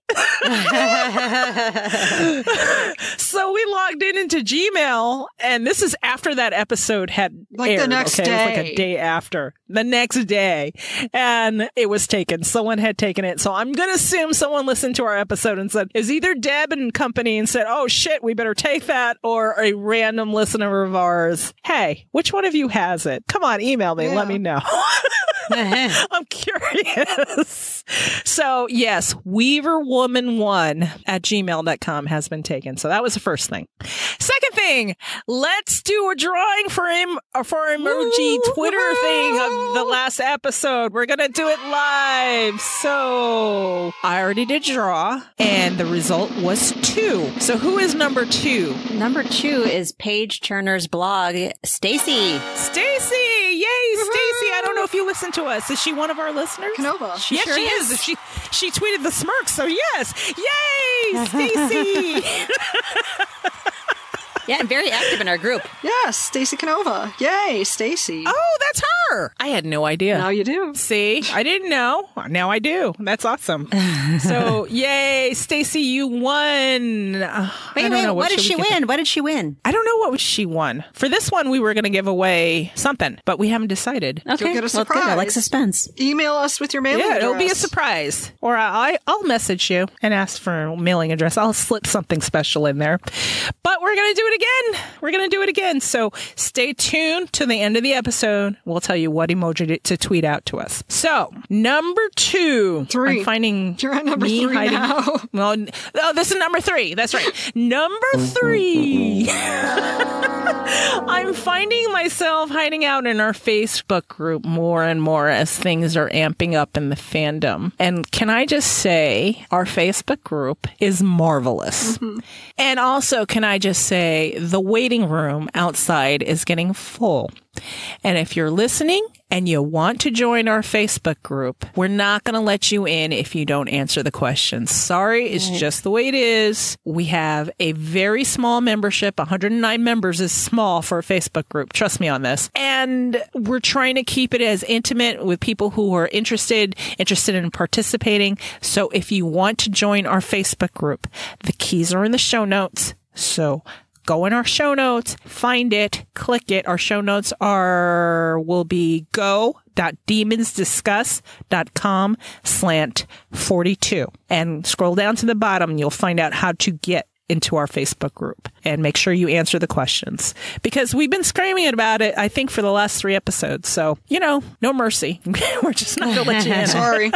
So we logged into Gmail, and this is after that episode had aired. The next day. It was like a day after. The next day. And it was taken. Someone had taken it. So I'm going to assume someone listened to our episode and said, is either Deb and company and said, oh shit, we better take that, or a random listener of ours. Hey, which one of you has it? Come on, email me. Let me know. I'm curious. So yes, weaverwoman1@gmail.com has been taken. So that was the first thing. Second thing, let's do a drawing for our emoji Twitter thing of the last episode. We're going to do it live. So I already did draw, and the result was 2. So who is number 2? Number 2 is Paige Turner's blog, Stacy. Stacy! Yay, Stacy! I don't know if you listen to us. Is she one of our listeners? Canova. Yes, she is. She tweeted the smirk, so yes. Yay, Stacy! Yeah, and very active in our group. Yes, Stacy Canova. Yay, Stacy. Oh, that's her. I had no idea. Now you do. See, I didn't know. Now I do. That's awesome. So, yay, Stacy, you won. Wait, what did she win? What did she win? I don't know what she won. For this one, we were going to give away something, but we haven't decided. Okay, you'll get a surprise. Well, good. I like suspense. Email us with your mailing address. It'll be a surprise. Or I'll message you and ask for a mailing address. I'll slip something special in there. But we're going to do it again. We're going to do it again. So stay tuned to the end of the episode. We'll tell you you what emoji to tweet out to us. So, number 2. 3. I'm finding You're on number me 3 hiding. now. Well, this is number 3. That's right. Number 3. I'm finding myself hiding out in our Facebook group more and more as things are amping up in the fandom. And can I just say, our Facebook group is marvelous. Mm-hmm. And also, can I just say, the waiting room outside is getting full. And if you're listening and you want to join our Facebook group, we're not going to let you in if you don't answer the questions. Sorry, it's just the way it is. We have a very small membership. 109 members is small for a Facebook group. Trust me on this. And we're trying to keep it as intimate with people who are interested in participating. So if you want to join our Facebook group, the keys are in the show notes. So go in our show notes, find it, click it. Our show notes will be go.demonsdiscuss.com/42. And scroll down to the bottom, and you'll find out how to get into our Facebook group. And make sure you answer the questions. Because we've been screaming about it, I think, for the last 3 episodes. So, no mercy. We're just not going to let you in. Sorry.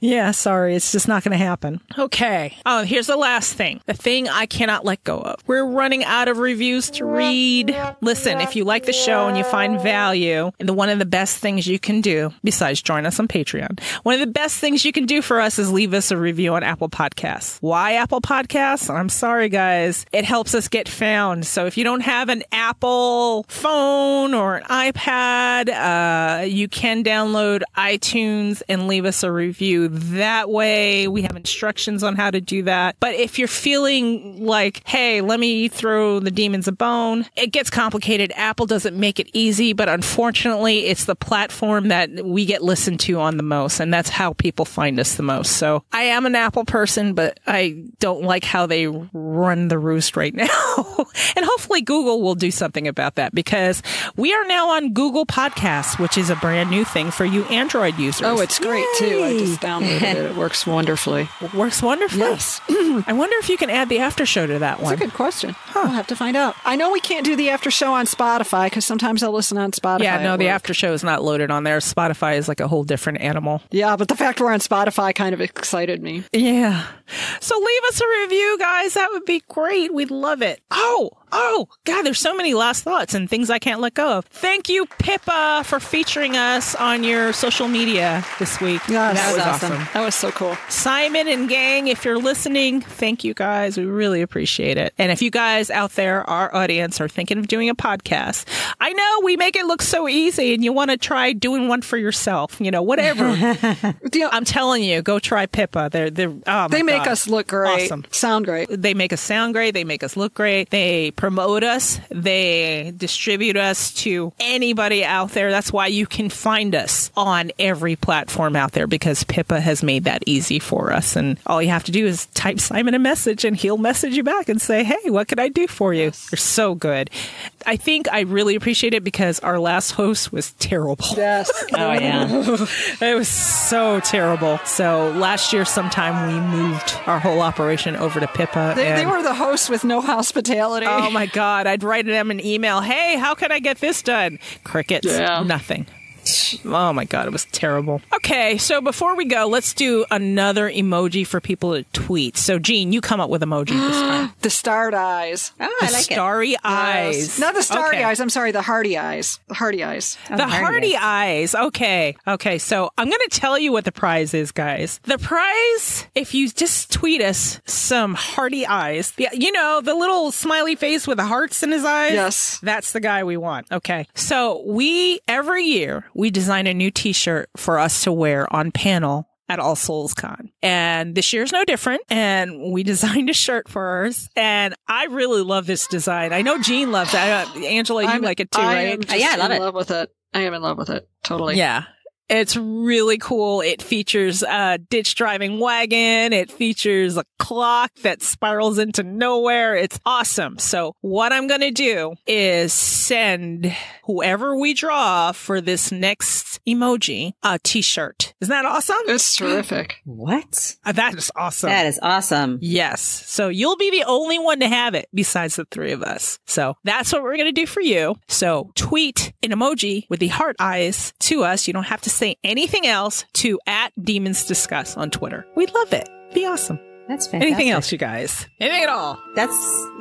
Yeah, sorry. It's just not going to happen. Okay. Oh, here's the last thing. The thing I cannot let go of. We're running out of reviews to read. Listen, if you like the show and you find value, one of the best things you can do, besides join us on Patreon, one of the best things you can do for us is leave us a review on Apple Podcasts. Why Apple Podcasts? I'm sorry, guys. It helps us get found. So if you don't have an Apple phone or an iPad, you can download iTunes and leave us a review. That way we have instructions on how to do that. But if you're feeling like, hey, let me throw the demons a bone, it gets complicated. Apple doesn't make it easy, but unfortunately it's the platform that we get listened to on the most. And that's how people find us the most. So I am an Apple person, but I don't like how they run the roost right now. And hopefully Google will do something about that, because we are now on Google Podcasts, which is a brand new thing for you Android users. Oh, it's great too. I just downloaded it. It works wonderfully. Works wonderfully? Yes. I wonder if you can add the after show to that one. That's a good question. We'll have to find out. I know we can't do the after show on Spotify because sometimes I'll listen on Spotify. Yeah, no, the after show is not loaded on there. Spotify is like a whole different animal. Yeah, but the fact we're on Spotify kind of excited me. Yeah. So leave us a review, guys. That would be great. We'd love it. Oh, God, there's so many last thoughts and things I can't let go of. Thank you, Pippa, for featuring us on your social media this week. Yes. That was awesome. That was so cool. Simon and gang, if you're listening, thank you, guys. We really appreciate it. And if you guys out there, our audience, are thinking of doing a podcast, I know we make it look so easy and you want to try doing one for yourself, whatever. I'm telling you, go try Pippa. They make us look great. Awesome. Sound great. They make us sound great. They make us look great. They promote us. They distribute us to anybody out there. That's why you can find us on every platform out there, because Pippa has made that easy for us. And all you have to do is type Simon a message and he'll message you back and say, hey, what can I do for you? You're so good. I think I really appreciate it because our last host was terrible. Yes. Oh, yeah. It was so terrible. So last year sometime we moved our whole operation over to Pippa. They were the hosts with no hospitality. Oh my God. I'd write them an email. Hey, how can I get this done? Crickets. Yeah. Nothing. Oh my God, it was terrible. Okay, so before we go, let's do another emoji for people to tweet. So, Jean, you come up with emoji this time. The starred eyes. Oh, I like starry eyes. Yes. Not the starry eyes. I'm sorry, the hearty eyes. The hearty eyes. Oh, The hearty eyes. Okay, so I'm going to tell you what the prize is, guys. The prize, if you just tweet us some hearty eyes, the little smiley face with the hearts in his eyes. Yes. That's the guy we want. Okay, so every year, we design a new t-shirt for us to wear on panel at All Souls Con. And this year's no different. And we designed a shirt for ours. And I really love this design. I know Jean loves it. Angela, you like it too, right? I love it. I am in love with it. Totally. Yeah. It's really cool. It features a ditch driving wagon. It features a clock that spirals into nowhere. It's awesome. So what I'm going to do is send whoever we draw for this next emoji a t-shirt Isn't that awesome? It's terrific. What? That is awesome. That is awesome. Yes. So you'll be the only one to have it besides the three of us. So that's what we're going to do for you. So tweet an emoji with the heart eyes to us. You don't have to say anything else to @DemonsDiscuss on Twitter. We'd love it. Be awesome. That's fantastic. Anything else, you guys? Anything at all?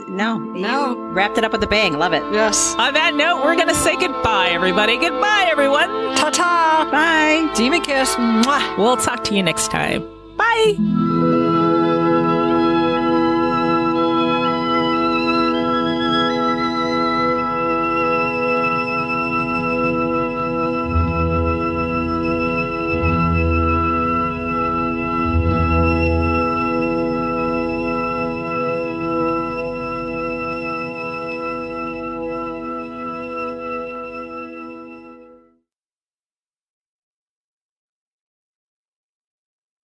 No. No. You wrapped it up with a bang. Love it. Yes. On that note, we're going to say goodbye, everybody. Goodbye, everyone. Ta-ta. Bye. Demon kiss. Mwah. We'll talk to you next time. Bye.